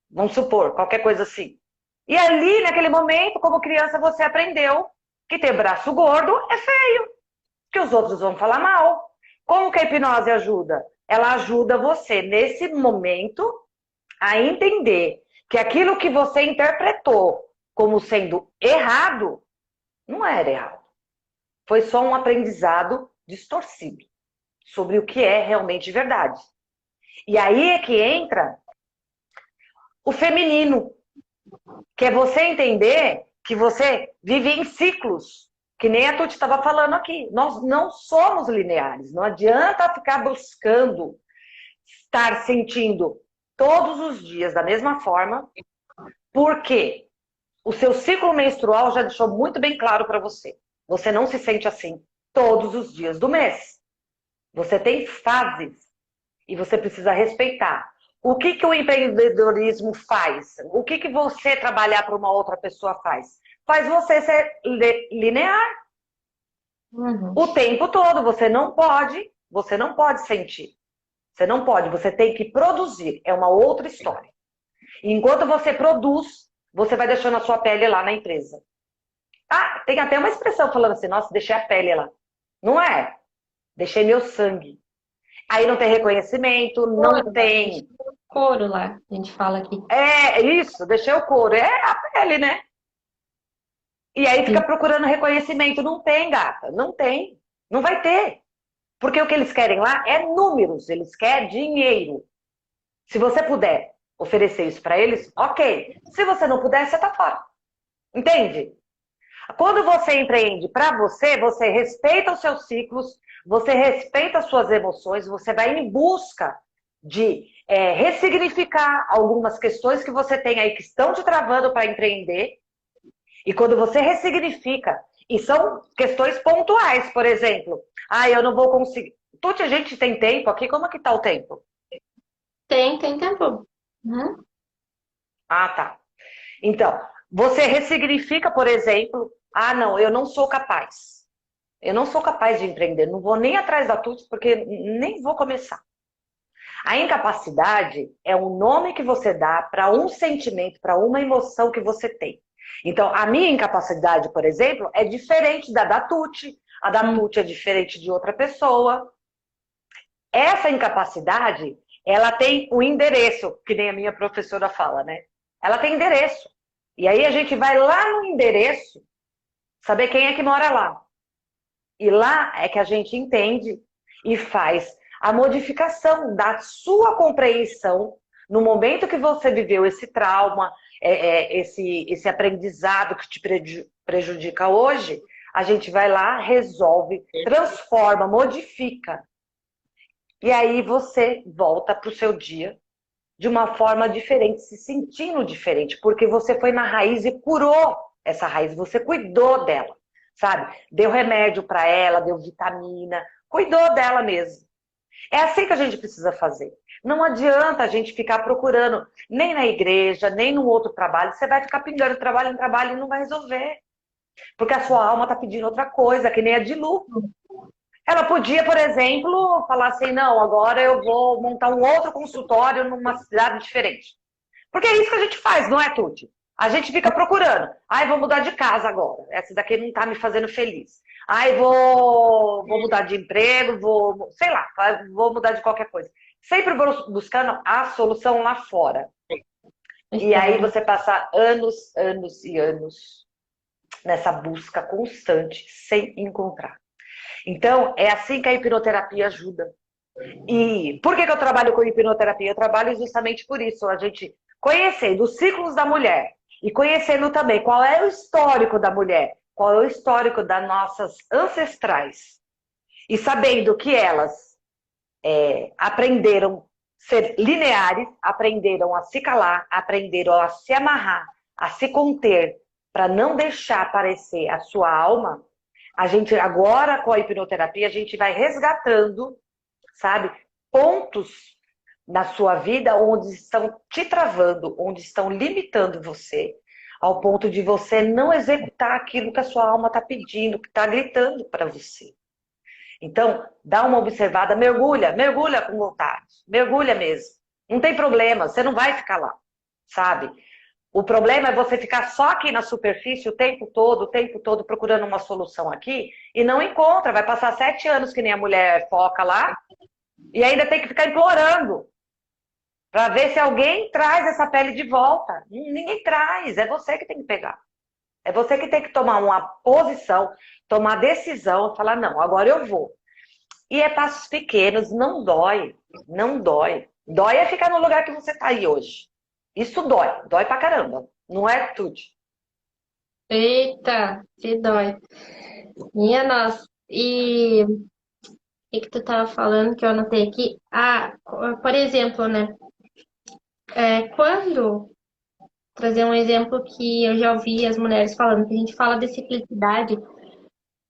Vamos supor, qualquer coisa assim. E ali, naquele momento, como criança, você aprendeu que ter braço gordo é feio, que os outros vão falar mal. Como que a hipnose ajuda? Ela ajuda você, nesse momento, a entender que aquilo que você interpretou como sendo errado, não era errado. Foi só um aprendizado distorcido sobre o que é realmente verdade. E aí é que entra o feminino, que é você entender que você vive em ciclos, que nem a Tuti estava falando aqui. Nós não somos lineares, não adianta ficar buscando estar sentindo todos os dias da mesma forma, porque o seu ciclo menstrual já deixou muito bem claro para você. Você não se sente assim todos os dias do mês. Você tem fases e você precisa respeitar. O que o empreendedorismo faz? O que você trabalhar para uma outra pessoa faz? Faz você ser linear. Uhum. O tempo todo. Você não pode sentir. Você não pode, você tem que produzir. É uma outra história. E enquanto você produz, você vai deixando a sua pele lá na empresa. Ah, tem até uma expressão falando assim, nossa, deixei a pele lá. Não é. Deixei meu sangue. Aí não tem reconhecimento, não tem... Couro lá, a gente fala aqui. É isso, deixei o couro. É a pele, né? E aí fica procurando reconhecimento. Não tem, gata. Não tem. Não vai ter. Porque o que eles querem lá é números. Eles querem dinheiro. Se você puder oferecer isso para eles, ok. Se você não puder, você tá fora. Entende? Quando você empreende para você, você respeita os seus ciclos, você respeita as suas emoções, você vai em busca de ressignificar algumas questões que você tem aí que estão te travando para empreender. E quando você ressignifica E são questões pontuais, por exemplo. Ah, eu não vou conseguir. Tudo a gente tem tempo aqui, como é que tá o tempo? Tem tempo. Uhum. Ah, tá. Então, você ressignifica, por exemplo, ah, não, eu não sou capaz. Eu não sou capaz de empreender, não vou nem atrás da TUTS, porque nem vou começar. A incapacidade é um nome que você dá para um sentimento, para uma emoção que você tem. Então, a minha incapacidade, por exemplo, é diferente da Tuti. A da Tuti é diferente de outra pessoa. Essa incapacidade, ela tem o endereço, que nem a minha professora fala, né? Ela tem endereço. E aí a gente vai lá no endereço, saber quem é que mora lá. E lá é que a gente entende e faz a modificação da sua compreensão no momento que você viveu esse trauma, esse aprendizado que te prejudica hoje, a gente vai lá, resolve, transforma, modifica. E aí você volta para o seu dia de uma forma diferente, se sentindo diferente, porque você foi na raiz e curou essa raiz, você cuidou dela, sabe? Deu remédio para ela, deu vitamina, cuidou dela mesmo. É assim que a gente precisa fazer. Não adianta a gente ficar procurando, nem na igreja, nem no outro trabalho. Você vai ficar pingando trabalho em trabalho e não vai resolver. Porque a sua alma está pedindo outra coisa, que nem a de Lu. Ela podia, por exemplo, falar assim, não, agora eu vou montar um outro consultório numa cidade diferente. Porque é isso que a gente faz, não é, Tuti? A gente fica procurando. Ai, vou mudar de casa agora. Essa daqui não tá me fazendo feliz. Ai, vou mudar de emprego, sei lá, vou mudar de qualquer coisa. Sempre buscando a solução lá fora. E aí você passa anos, anos e anos nessa busca constante, sem encontrar. Então, é assim que a hipnoterapia ajuda. E por que eu trabalho com hipnoterapia? Eu trabalho justamente por isso, a gente conhecendo os ciclos da mulher e conhecendo também qual é o histórico da mulher, qual é o histórico das nossas ancestrais. E sabendo que elas aprenderam a ser lineares, aprenderam a se calar, aprenderam a se amarrar, a se conter, para não deixar aparecer a sua alma, a gente agora com a hipnoterapia, a gente vai resgatando, sabe, pontos na sua vida onde estão te travando, onde estão limitando você, ao ponto de você não executar aquilo que a sua alma está pedindo, que está gritando para você. Então, dá uma observada, mergulha, mergulha com vontade, mergulha mesmo. Não tem problema, você não vai ficar lá, sabe? O problema é você ficar só aqui na superfície o tempo todo, procurando uma solução aqui e não encontra. Vai passar 7 anos que nem a mulher foca lá e ainda tem que ficar implorando para ver se alguém traz essa pele de volta. Ninguém traz, é você que tem que pegar. É você que tem que tomar uma posição, tomar decisão, falar, não, agora eu vou. E é passos pequenos, não dói, não dói. Dói é ficar no lugar que você tá aí hoje. Isso dói, dói pra caramba. Não é tudo. Eita, se dói. Minha nossa. E o que tu tava falando que eu anotei aqui? Ah, por exemplo, né? Quando trazer um exemplo que eu já ouvi as mulheres falando, que a gente fala de ciclicidade,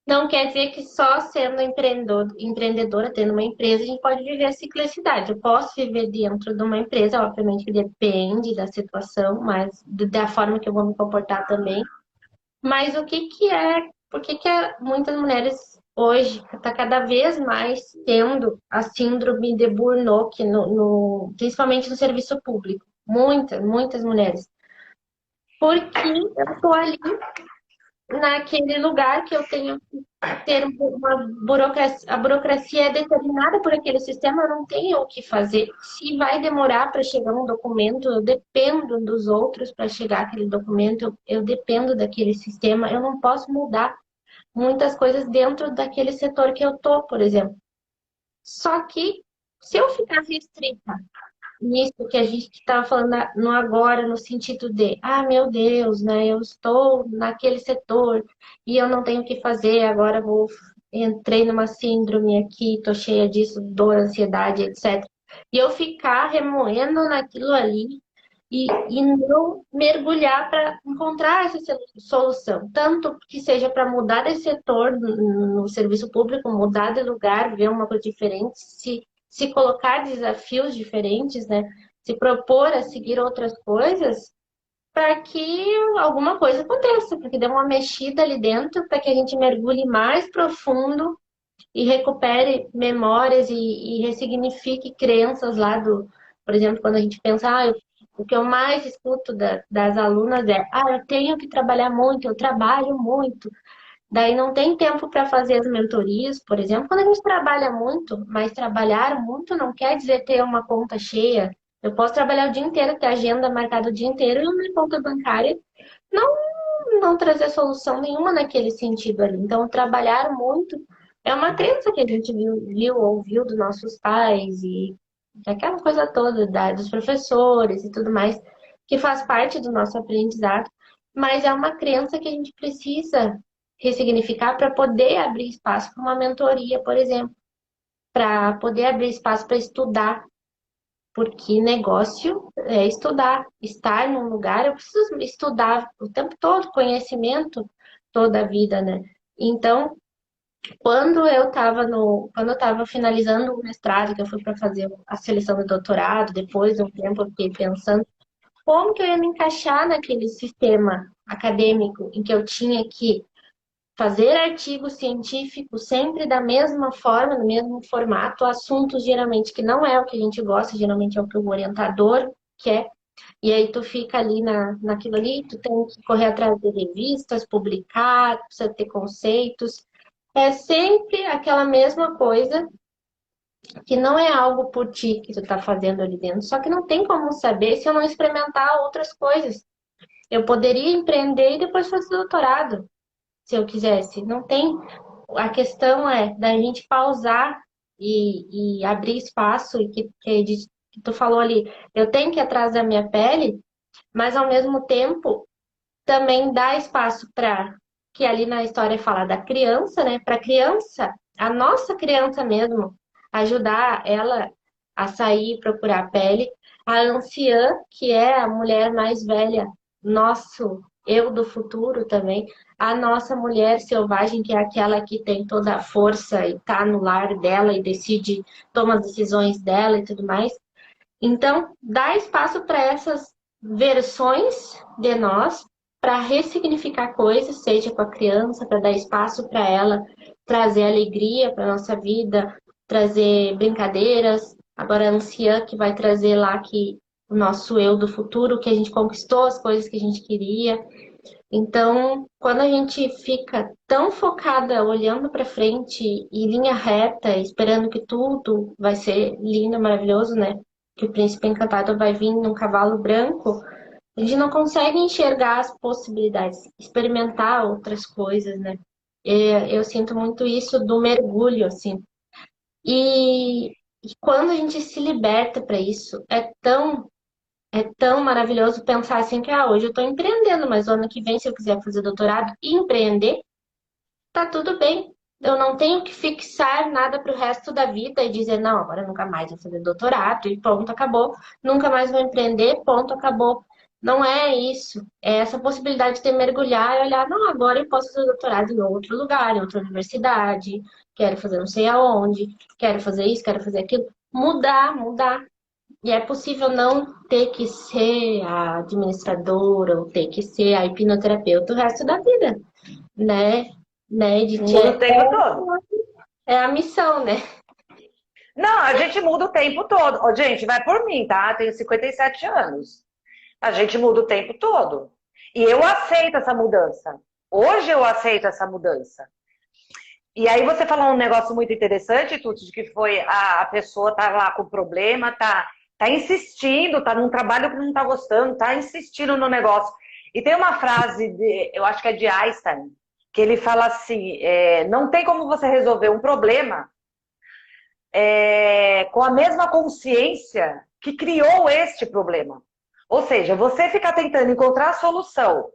não quer dizer que só sendo empreendedora, tendo uma empresa, a gente pode viver a ciclicidade. Eu posso viver dentro de uma empresa, obviamente que depende da situação, mas da forma que eu vou me comportar também. Mas por que muitas mulheres hoje está cada vez mais tendo a síndrome de Burnout, principalmente no serviço público? Muitas mulheres. Porque eu estou ali naquele lugar que eu tenho que ter uma burocracia, a burocracia é determinada por aquele sistema, eu não tenho o que fazer. Se vai demorar para chegar um documento, eu dependo dos outros para chegar aquele documento, eu dependo daquele sistema, eu não posso mudar muitas coisas dentro daquele setor que eu tô, por exemplo. Só que se eu ficar restrita nisso que a gente estava falando no agora, no sentido de, meu Deus, né, eu estou naquele setor e eu não tenho o que fazer, agora entrei numa síndrome aqui, tô cheia disso, dor, ansiedade, etc. E eu ficar remoendo naquilo ali e não mergulhar para encontrar essa solução. Tanto que seja para mudar de setor no serviço público, mudar de lugar, ver uma coisa diferente, se colocar desafios diferentes, né? Se propor a seguir outras coisas para que alguma coisa aconteça, para que dê uma mexida ali dentro, para que a gente mergulhe mais profundo e recupere memórias e ressignifique crenças lá do, por exemplo, quando a gente pensa, o que eu mais escuto das alunas é, eu tenho que trabalhar muito, eu trabalho muito. Daí não tem tempo para fazer as mentorias, por exemplo. Quando a gente trabalha muito, mas trabalhar muito não quer dizer ter uma conta cheia. Eu posso trabalhar o dia inteiro, ter agenda marcada o dia inteiro e a minha conta bancária não, não trazer solução nenhuma naquele sentido ali. Então, trabalhar muito é uma crença que a gente viu ouviu dos nossos pais e aquela coisa toda dos professores e tudo mais, que faz parte do nosso aprendizado, mas é uma crença que a gente precisa ressignificar para poder abrir espaço para uma mentoria, por exemplo, para poder abrir espaço para estudar, porque negócio é estudar, estar num lugar, eu preciso estudar o tempo todo, conhecimento toda a vida, né? Então, quando eu estava finalizando o mestrado, que eu fui para fazer a seleção do doutorado, depois de um tempo eu fiquei pensando como que eu ia me encaixar naquele sistema acadêmico em que eu tinha que fazer artigos científicos sempre da mesma forma, no mesmo formato, assuntos geralmente que não é o que a gente gosta, geralmente é o que o orientador quer. E aí tu fica ali naquilo ali, tu tem que correr atrás de revistas, publicar, precisa ter conceitos. É sempre aquela mesma coisa que não é algo por ti que tu tá fazendo ali dentro. Só que não tem como saber se eu não experimentar outras coisas. Eu poderia empreender e depois fazer doutorado, se eu quisesse. Não tem. A questão é da gente pausar e abrir espaço e que tu falou ali, eu tenho que ir atrás da minha pele, mas ao mesmo tempo também dá espaço para que ali na história fala da criança, né? Para a criança, a nossa criança mesmo, ajudar ela a sair e procurar a pele. A anciã, que é a mulher mais velha, nosso eu do futuro também. A nossa mulher selvagem, que é aquela que tem toda a força e tá no lar dela e decide, toma as decisões dela e tudo mais. Então, dá espaço para essas versões de nós para ressignificar coisas, seja com a criança, para dar espaço para ela trazer alegria para nossa vida, trazer brincadeiras. Agora a anciã que vai trazer lá que o nosso eu do futuro, que a gente conquistou as coisas que a gente queria. Então, quando a gente fica tão focada olhando para frente e linha reta, esperando que tudo vai ser lindo, maravilhoso, né? Que o príncipe encantado vai vir num cavalo branco, a gente não consegue enxergar as possibilidades, experimentar outras coisas, né? Eu sinto muito isso do mergulho, assim. E quando a gente se liberta para isso, é tão maravilhoso pensar assim que hoje eu estou empreendendo, mas ano que vem, se eu quiser fazer doutorado e empreender, tá tudo bem. Eu não tenho que fixar nada para o resto da vida e dizer, não, agora eu nunca mais vou fazer doutorado e ponto, acabou. Nunca mais vou empreender, ponto, acabou. Não é isso. É essa possibilidade de mergulhar e olhar, não, agora eu posso fazer doutorado em outro lugar, em outra universidade, quero fazer não sei aonde, quero fazer isso, quero fazer aquilo. Mudar, mudar. E é possível não ter que ser a administradora ou ter que ser a hipnoterapeuta o resto da vida, né? Né, Edith? Muda o tempo todo. É a missão, né? Não, a gente muda o tempo todo. Ó, gente, vai por mim, tá? Tenho 57 anos. A gente muda o tempo todo. E eu aceito essa mudança. Hoje eu aceito essa mudança. E aí você falou um negócio muito interessante, Tuti, de que foi a pessoa tá lá com problema, tá insistindo, tá num trabalho que não tá gostando, tá insistindo no negócio. E tem uma frase, eu acho que é de Einstein, que ele fala assim, não tem como você resolver um problema com a mesma consciência que criou este problema. Ou seja, você ficar tentando encontrar a solução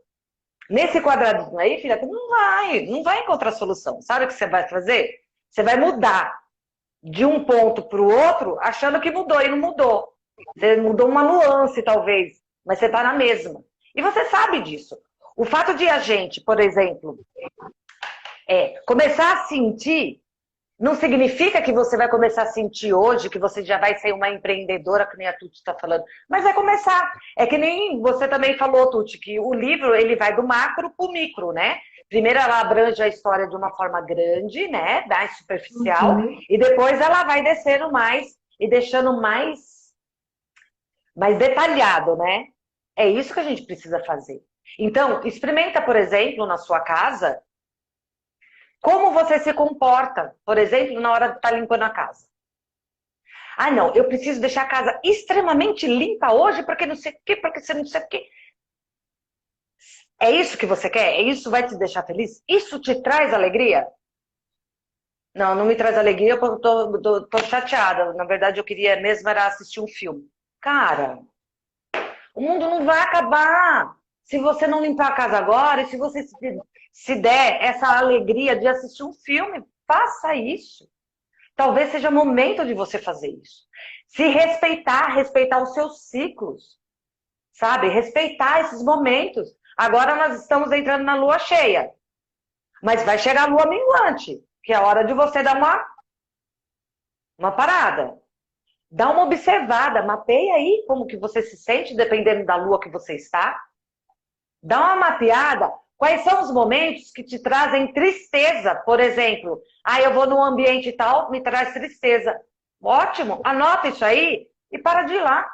nesse quadradinho aí, filha, não vai encontrar solução. Sabe o que você vai fazer? Você vai mudar de um ponto para o outro, achando que mudou e não mudou. Você mudou uma nuance, talvez, mas você tá na mesma. E você sabe disso. O fato de a gente, por exemplo, começar a sentir, não significa que você vai começar a sentir hoje, que você já vai ser uma empreendedora, que nem a Tuti está falando, mas vai começar. É que nem você também falou, Tuti, que o livro ele vai do macro para o micro, né? Primeiro ela abrange a história de uma forma grande, né? Mais superficial, e depois ela vai descendo mais e deixando mais detalhado, né? É isso que a gente precisa fazer. Então, experimenta, por exemplo, na sua casa, como você se comporta, por exemplo, na hora de estar limpando a casa. Ah, não, eu preciso deixar a casa extremamente limpa hoje, porque não sei o quê, porque você não sei o quê. É isso que você quer? Isso vai te deixar feliz? Isso te traz alegria? Não, não me traz alegria, porque eu tô chateada. Na verdade, eu queria mesmo era assistir um filme. Cara, o mundo não vai acabar se você não limpar a casa agora e se você se der essa alegria de assistir um filme, faça isso. Talvez seja o momento de você fazer isso. Se respeitar, respeitar os seus ciclos, sabe? Respeitar esses momentos. Agora nós estamos entrando na lua cheia, mas vai chegar a lua minguante, que é a hora de você dar uma parada. Dá uma observada, mapeia aí como que você se sente, dependendo da lua que você está. Dá uma mapeada. Quais são os momentos que te trazem tristeza? Por exemplo, eu vou num ambiente tal, me traz tristeza. Ótimo, anota isso aí e para de ir lá.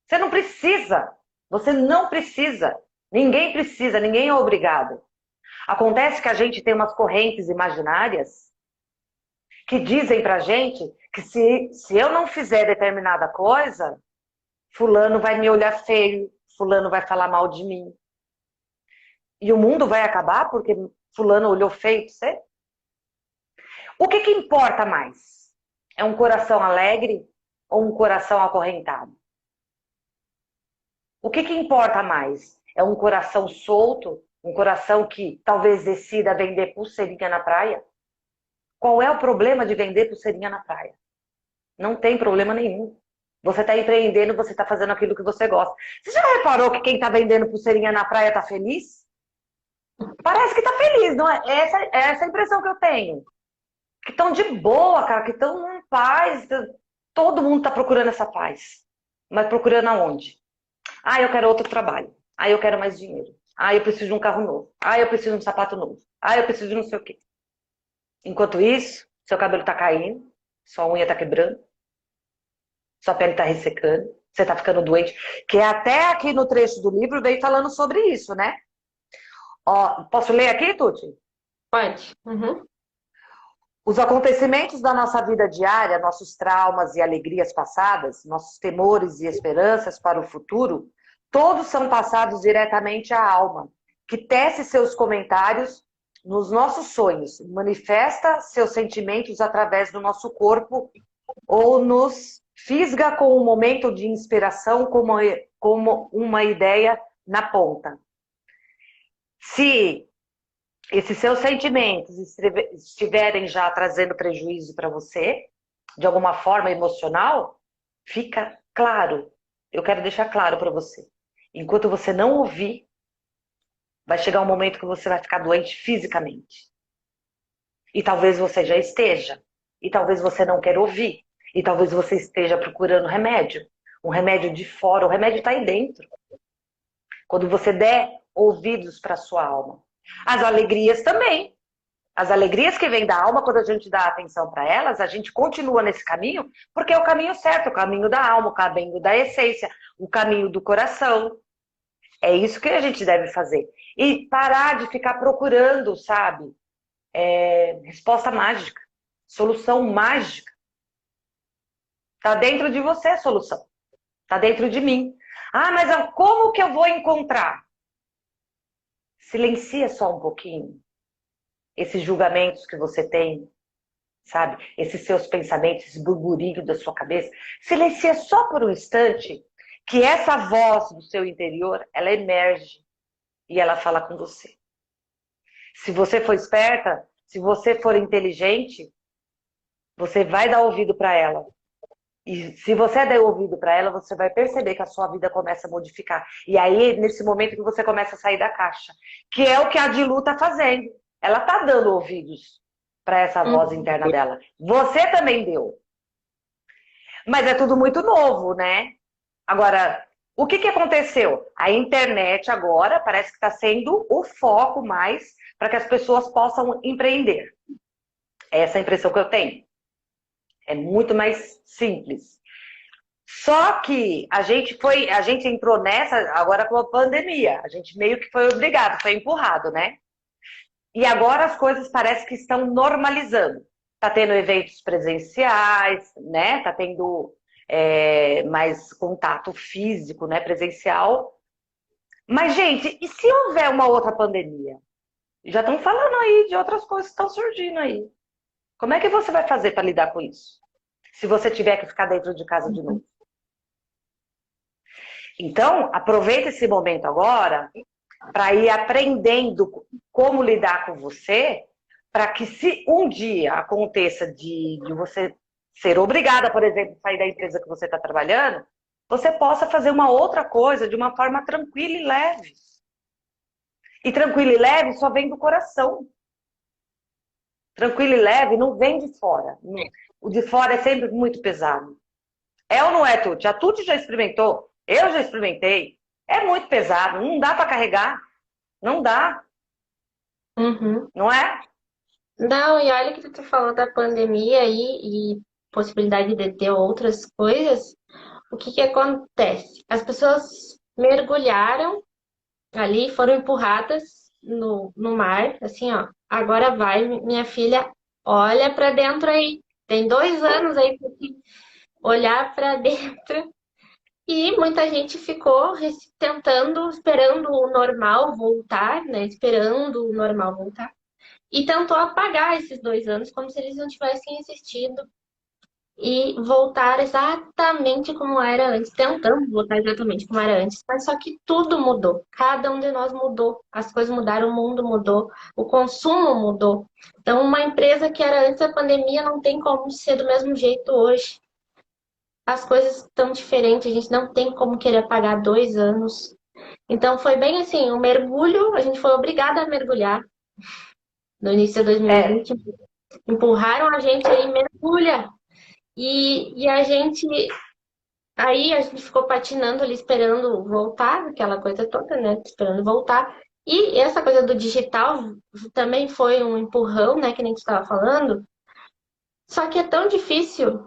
Você não precisa. Você não precisa. Ninguém precisa, ninguém é obrigado. Acontece que a gente tem umas correntes imaginárias que dizem pra gente que se eu não fizer determinada coisa, fulano vai me olhar feio, fulano vai falar mal de mim. E o mundo vai acabar porque fulano olhou feio pra você? O que importa mais? É um coração alegre ou um coração acorrentado? O que importa mais? É um coração solto? Um coração que talvez decida vender pulseirinha na praia? Qual é o problema de vender pulseirinha na praia? Não tem problema nenhum. Você está empreendendo, você está fazendo aquilo que você gosta. Você já reparou que quem está vendendo pulseirinha na praia está feliz? Parece que está feliz, não é? Essa é a impressão que eu tenho. Que estão de boa, cara, que estão em paz. Todo mundo está procurando essa paz. Mas procurando aonde? Eu quero outro trabalho. Eu quero mais dinheiro. Eu preciso de um carro novo. Eu preciso de um sapato novo. Eu preciso de não sei o quê. Enquanto isso, seu cabelo está caindo, sua unha está quebrando, sua pele está ressecando, você está ficando doente. Que até aqui no trecho do livro veio falando sobre isso, né? Ó, posso ler aqui, Tuti? Pode. Uhum. Os acontecimentos da nossa vida diária, nossos traumas e alegrias passadas, nossos temores e esperanças para o futuro, todos são passados diretamente à alma, que tece seus comentários nos nossos sonhos, manifesta seus sentimentos através do nosso corpo ou nos fisga com um momento de inspiração como uma ideia na ponta. Se esses seus sentimentos estiverem já trazendo prejuízo para você, de alguma forma emocional, fica claro. Eu quero deixar claro para você. Enquanto você não ouvir, vai chegar um momento que você vai ficar doente fisicamente. E talvez você já esteja. E talvez você não queira ouvir. E talvez você esteja procurando remédio. Um remédio de fora. O remédio está aí dentro. Quando você der ouvidos para a sua alma. As alegrias também. As alegrias que vêm da alma, quando a gente dá atenção para elas, a gente continua nesse caminho, porque é o caminho certo, o caminho da alma, o caminho da essência, o caminho do coração. É isso que a gente deve fazer. E parar de ficar procurando, sabe? Resposta mágica, solução mágica. Tá dentro de você a solução. Tá dentro de mim. Mas como que eu vou encontrar? Silencia só um pouquinho. Esses julgamentos que você tem, sabe? Esses seus pensamentos, esse burburinho da sua cabeça. Silencia só por um instante que essa voz do seu interior, ela emerge e ela fala com você. Se você for esperta, se você for inteligente, você vai dar ouvido para ela. E se você der ouvido para ela, você vai perceber que a sua vida começa a modificar. E aí, nesse momento que você começa a sair da caixa, que é o que a Dilu está fazendo. Ela está dando ouvidos para essa voz Hum. interna dela. Você também deu. Mas é tudo muito novo, né? Agora, o que aconteceu? A internet agora parece que está sendo o foco mais para que as pessoas possam empreender. Essa é a impressão que eu tenho. É muito mais simples. Só que a gente entrou nessa agora com a pandemia. A gente meio que foi obrigado, foi empurrado, né? E agora as coisas parece que estão normalizando. Tá tendo eventos presenciais, né? Tá tendo mais contato físico, né? Presencial. Mas, gente, e se houver uma outra pandemia? Já estão falando aí de outras coisas que estão surgindo aí. Como é que você vai fazer para lidar com isso? Se você tiver que ficar dentro de casa de novo. Então, aproveita esse momento agora para ir aprendendo como lidar com você, para que se um dia aconteça de você ser obrigada, por exemplo, a sair da empresa que você está trabalhando, você possa fazer uma outra coisa de uma forma tranquila e leve. E tranquilo e leve só vem do coração. Tranquilo e leve não vem de fora. O de fora é sempre muito pesado. É ou não é, Tuti? A Tuti já experimentou, eu já experimentei. É muito pesado, não dá para carregar. Não dá, Uhum. não é? Não, e olha que tu falou da pandemia aí e possibilidade de ter outras coisas. O que que acontece? As pessoas mergulharam ali, foram empurradas no mar, assim, ó. Agora vai, minha filha, olha para dentro aí. Tem 2 anos aí pra te olhar para dentro. E muita gente ficou tentando, esperando o normal voltar, né? Esperando o normal voltar. E tentou apagar esses 2 anos como se eles não tivessem existido e voltar exatamente como era antes, tentando voltar exatamente como era antes, mas só que tudo mudou, cada um de nós mudou, as coisas mudaram, o mundo mudou, o consumo mudou. Então, uma empresa que era antes da pandemia não tem como ser do mesmo jeito hoje. As coisas estão diferentes, a gente não tem como querer pagar 2 anos. Então, foi bem assim, o mergulho, a gente foi obrigada a mergulhar no início de É, 2020, empurraram a gente aí, mergulha. E a gente ficou patinando ali, esperando voltar, aquela coisa toda, né? Esperando voltar. E essa coisa do digital também foi um empurrão, né? Que nem tu estava falando. Só que é tão difícil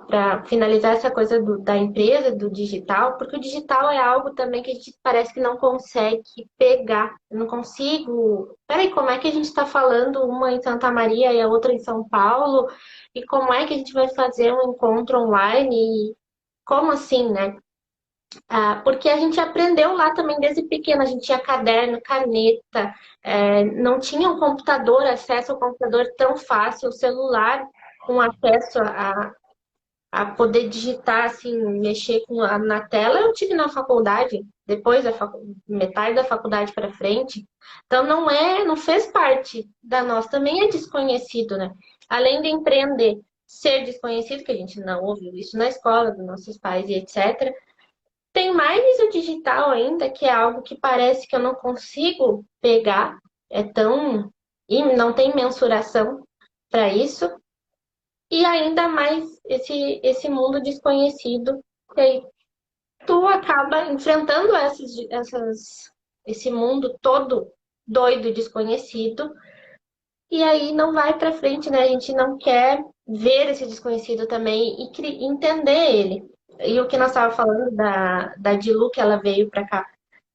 para finalizar essa coisa da empresa, do digital, porque o digital é algo também que a gente parece que não consegue pegar. Eu não consigo. Peraí, como é que a gente está falando uma em Santa Maria e a outra em São Paulo? E como é que a gente vai fazer um encontro online? E como assim, né? Porque a gente aprendeu lá também desde pequena, a gente tinha caderno, caneta, não tinha um computador, acesso ao computador tão fácil, o celular com acesso a poder digitar, assim, mexer na tela, eu tive na faculdade, depois metade da faculdade para frente. Então não fez parte da nossa, também é desconhecido, né? Além de empreender, ser desconhecido, que a gente não ouviu isso na escola, dos nossos pais e etc. Tem mais o digital ainda, que é algo que parece que eu não consigo pegar, é tão. E não tem mensuração para isso. E ainda mais esse mundo desconhecido, que aí tu acaba enfrentando esse mundo todo doido, desconhecido, e aí não vai para frente, né? A gente não quer ver esse desconhecido também e entender ele. E o que nós estávamos falando da Dilu, que ela veio para cá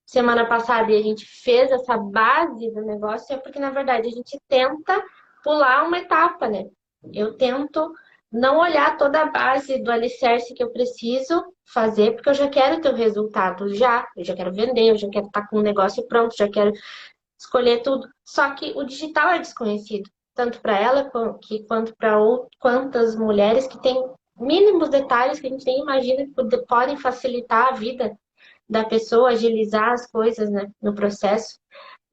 semana passada e a gente fez essa base do negócio, é porque, na verdade, a gente tenta pular uma etapa, né? Eu tento não olhar toda a base do alicerce que eu preciso fazer, porque eu já quero ter o resultado já. Eu já quero vender, eu já quero estar com o negócio pronto, já quero escolher tudo. Só que o digital é desconhecido, tanto para ela quanto para quantas mulheres que têm mínimos detalhes que a gente nem imagina que podem facilitar a vida da pessoa, agilizar as coisas, né, no processo.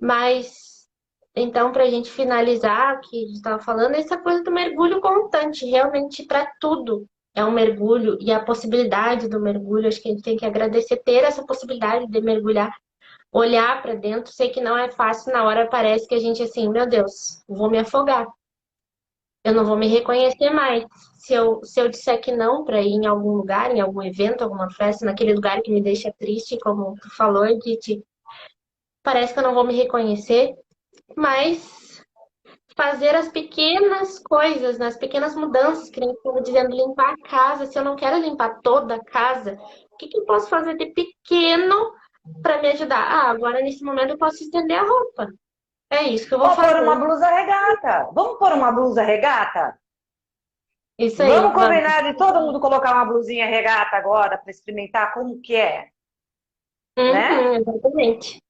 Mas, então, para a gente finalizar o que a gente estava falando, essa coisa do mergulho constante, realmente para tudo. é um mergulho e a possibilidade do mergulho, acho que a gente tem que agradecer ter essa possibilidade de mergulhar, olhar para dentro. Sei que não é fácil, na hora parece que a gente assim, meu Deus, vou me afogar. Eu não vou me reconhecer mais. Se eu disser que não para ir em algum lugar, em algum evento, alguma festa, naquele lugar que me deixa triste, como tu falou, Edith, parece que eu não vou me reconhecer, mas fazer as pequenas coisas, nas pequenas mudanças, que nem eu estava dizendo, limpar a casa. Se eu não quero limpar toda a casa, o que que eu posso fazer de pequeno para me ajudar? Ah, agora nesse momento eu posso estender a roupa. É isso que eu vou Ou pôr uma fazer. blusa regata. Vamos pôr uma blusa regata? Isso aí, Vamos vamos. combinar de todo mundo colocar uma blusinha regata agora para experimentar como que é, né? Uhum, exatamente.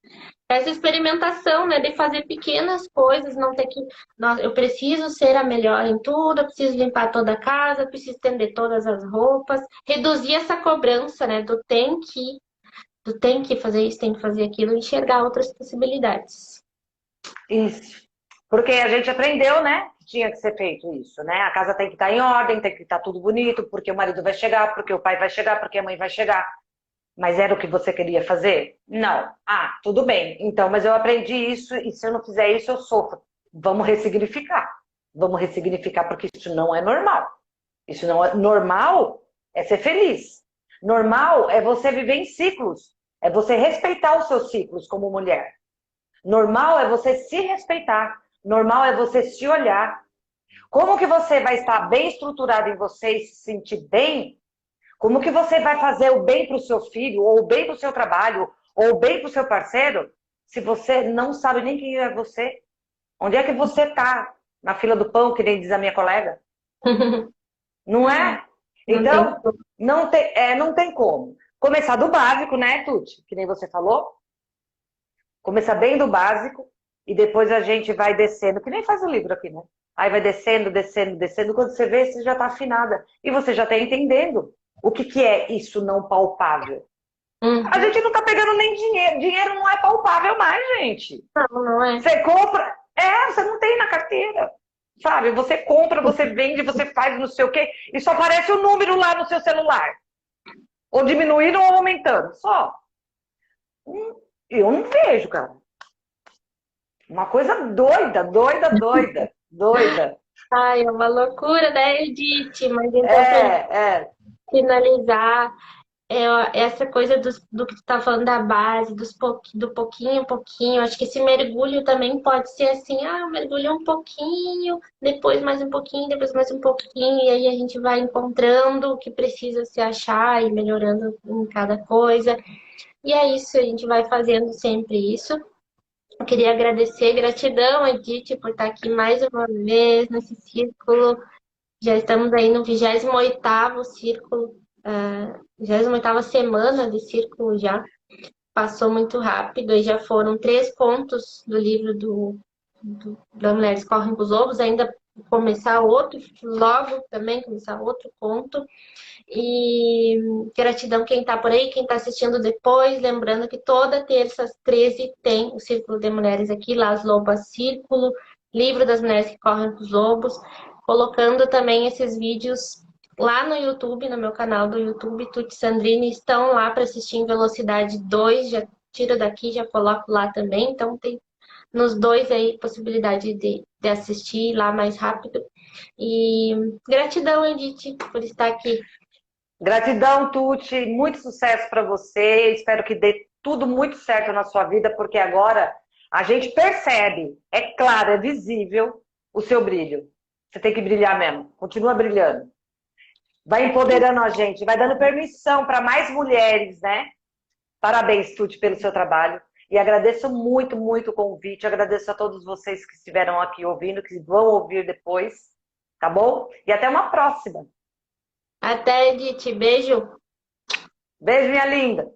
Essa experimentação, né, de fazer pequenas coisas, não ter que, nossa, eu preciso ser a melhor em tudo, eu preciso limpar toda a casa, eu preciso estender todas as roupas, reduzir essa cobrança, né, do tem que fazer isso, tem que fazer aquilo, e enxergar outras possibilidades. Isso. Porque a gente aprendeu, né? Que tinha que ser feito isso, né? A casa tem que estar em ordem, tem que estar tudo bonito, porque o marido vai chegar, porque o pai vai chegar, porque a mãe vai chegar. Mas era o que você queria fazer? Não. Ah, tudo bem. Então, mas eu aprendi isso e se eu não fizer isso, eu sofro. Vamos ressignificar. Vamos ressignificar porque isso não é normal. Isso não é normal, é ser feliz. Normal é você viver em ciclos. É você respeitar os seus ciclos como mulher. Normal é você se respeitar. Normal é você se olhar. Como que você vai estar bem estruturado em você e se sentir bem? Como que você vai fazer o bem para o seu filho, ou o bem para o seu trabalho, ou o bem para o seu parceiro, se você não sabe nem quem é você? Onde é que você está? Na fila do pão, que nem diz a minha colega? Não é? Não tem Então, não tem como. Começar do básico, né, Tuti? Que nem você falou. Começar bem do básico e depois a gente vai descendo, que nem faz o livro aqui, né? Aí vai descendo, descendo, descendo. Quando você vê, você já está afinada. E você já está entendendo o que, que é isso não palpável. A Uhum. gente não está pegando nem dinheiro. Dinheiro não é palpável mais, gente. Não, não é. Você compra. Você não tem na carteira. Sabe? Você compra, você vende, você faz não sei o quê. E só aparece o número lá no seu celular. Ou diminuindo ou aumentando. Só. Eu não vejo, cara. Uma coisa doida, doida, doida, doida. Ai, é uma loucura, né, Edith? Mas então, para É. finalizar, essa coisa do que tu tá falando da base, do pouquinho em pouquinho, acho que esse mergulho também pode ser assim, mergulho um pouquinho, depois mais um pouquinho, depois mais um pouquinho, e aí a gente vai encontrando o que precisa se achar e melhorando em cada coisa. E é isso, a gente vai fazendo sempre isso. Eu queria agradecer, gratidão, Edith, por estar aqui mais uma vez nesse círculo. Já estamos aí no 28º círculo, 28ª semana de círculo já. Passou muito rápido e já foram 3 contos do livro da Mulheres Correm com os Lobos. Ainda começar outro, logo também começar outro conto. E gratidão quem está por aí, quem está assistindo depois. Lembrando que toda terça às 13 tem o Círculo de Mulheres aqui, Las Lobas Círculo, livro das mulheres que correm com os lobos. Colocando também esses vídeos lá no YouTube, no meu canal do YouTube, Tuti Sandrine, estão lá para assistir em velocidade 2. Já tiro daqui, já coloco lá também. Então tem nos dois aí possibilidade de assistir lá mais rápido. E gratidão, Edith, por estar aqui. Gratidão, Tuti. Muito sucesso para você. Espero que dê tudo muito certo na sua vida, porque agora a gente percebe, é claro, é visível o seu brilho. Você tem que brilhar mesmo. Continua brilhando. Vai empoderando a gente, vai dando permissão para mais mulheres, né? Parabéns, Tuti, pelo seu trabalho. E agradeço muito, muito o convite. Agradeço a todos vocês que estiveram aqui ouvindo, que vão ouvir depois. Tá bom? E até uma próxima. Até, Edith. Beijo. Beijo, minha linda.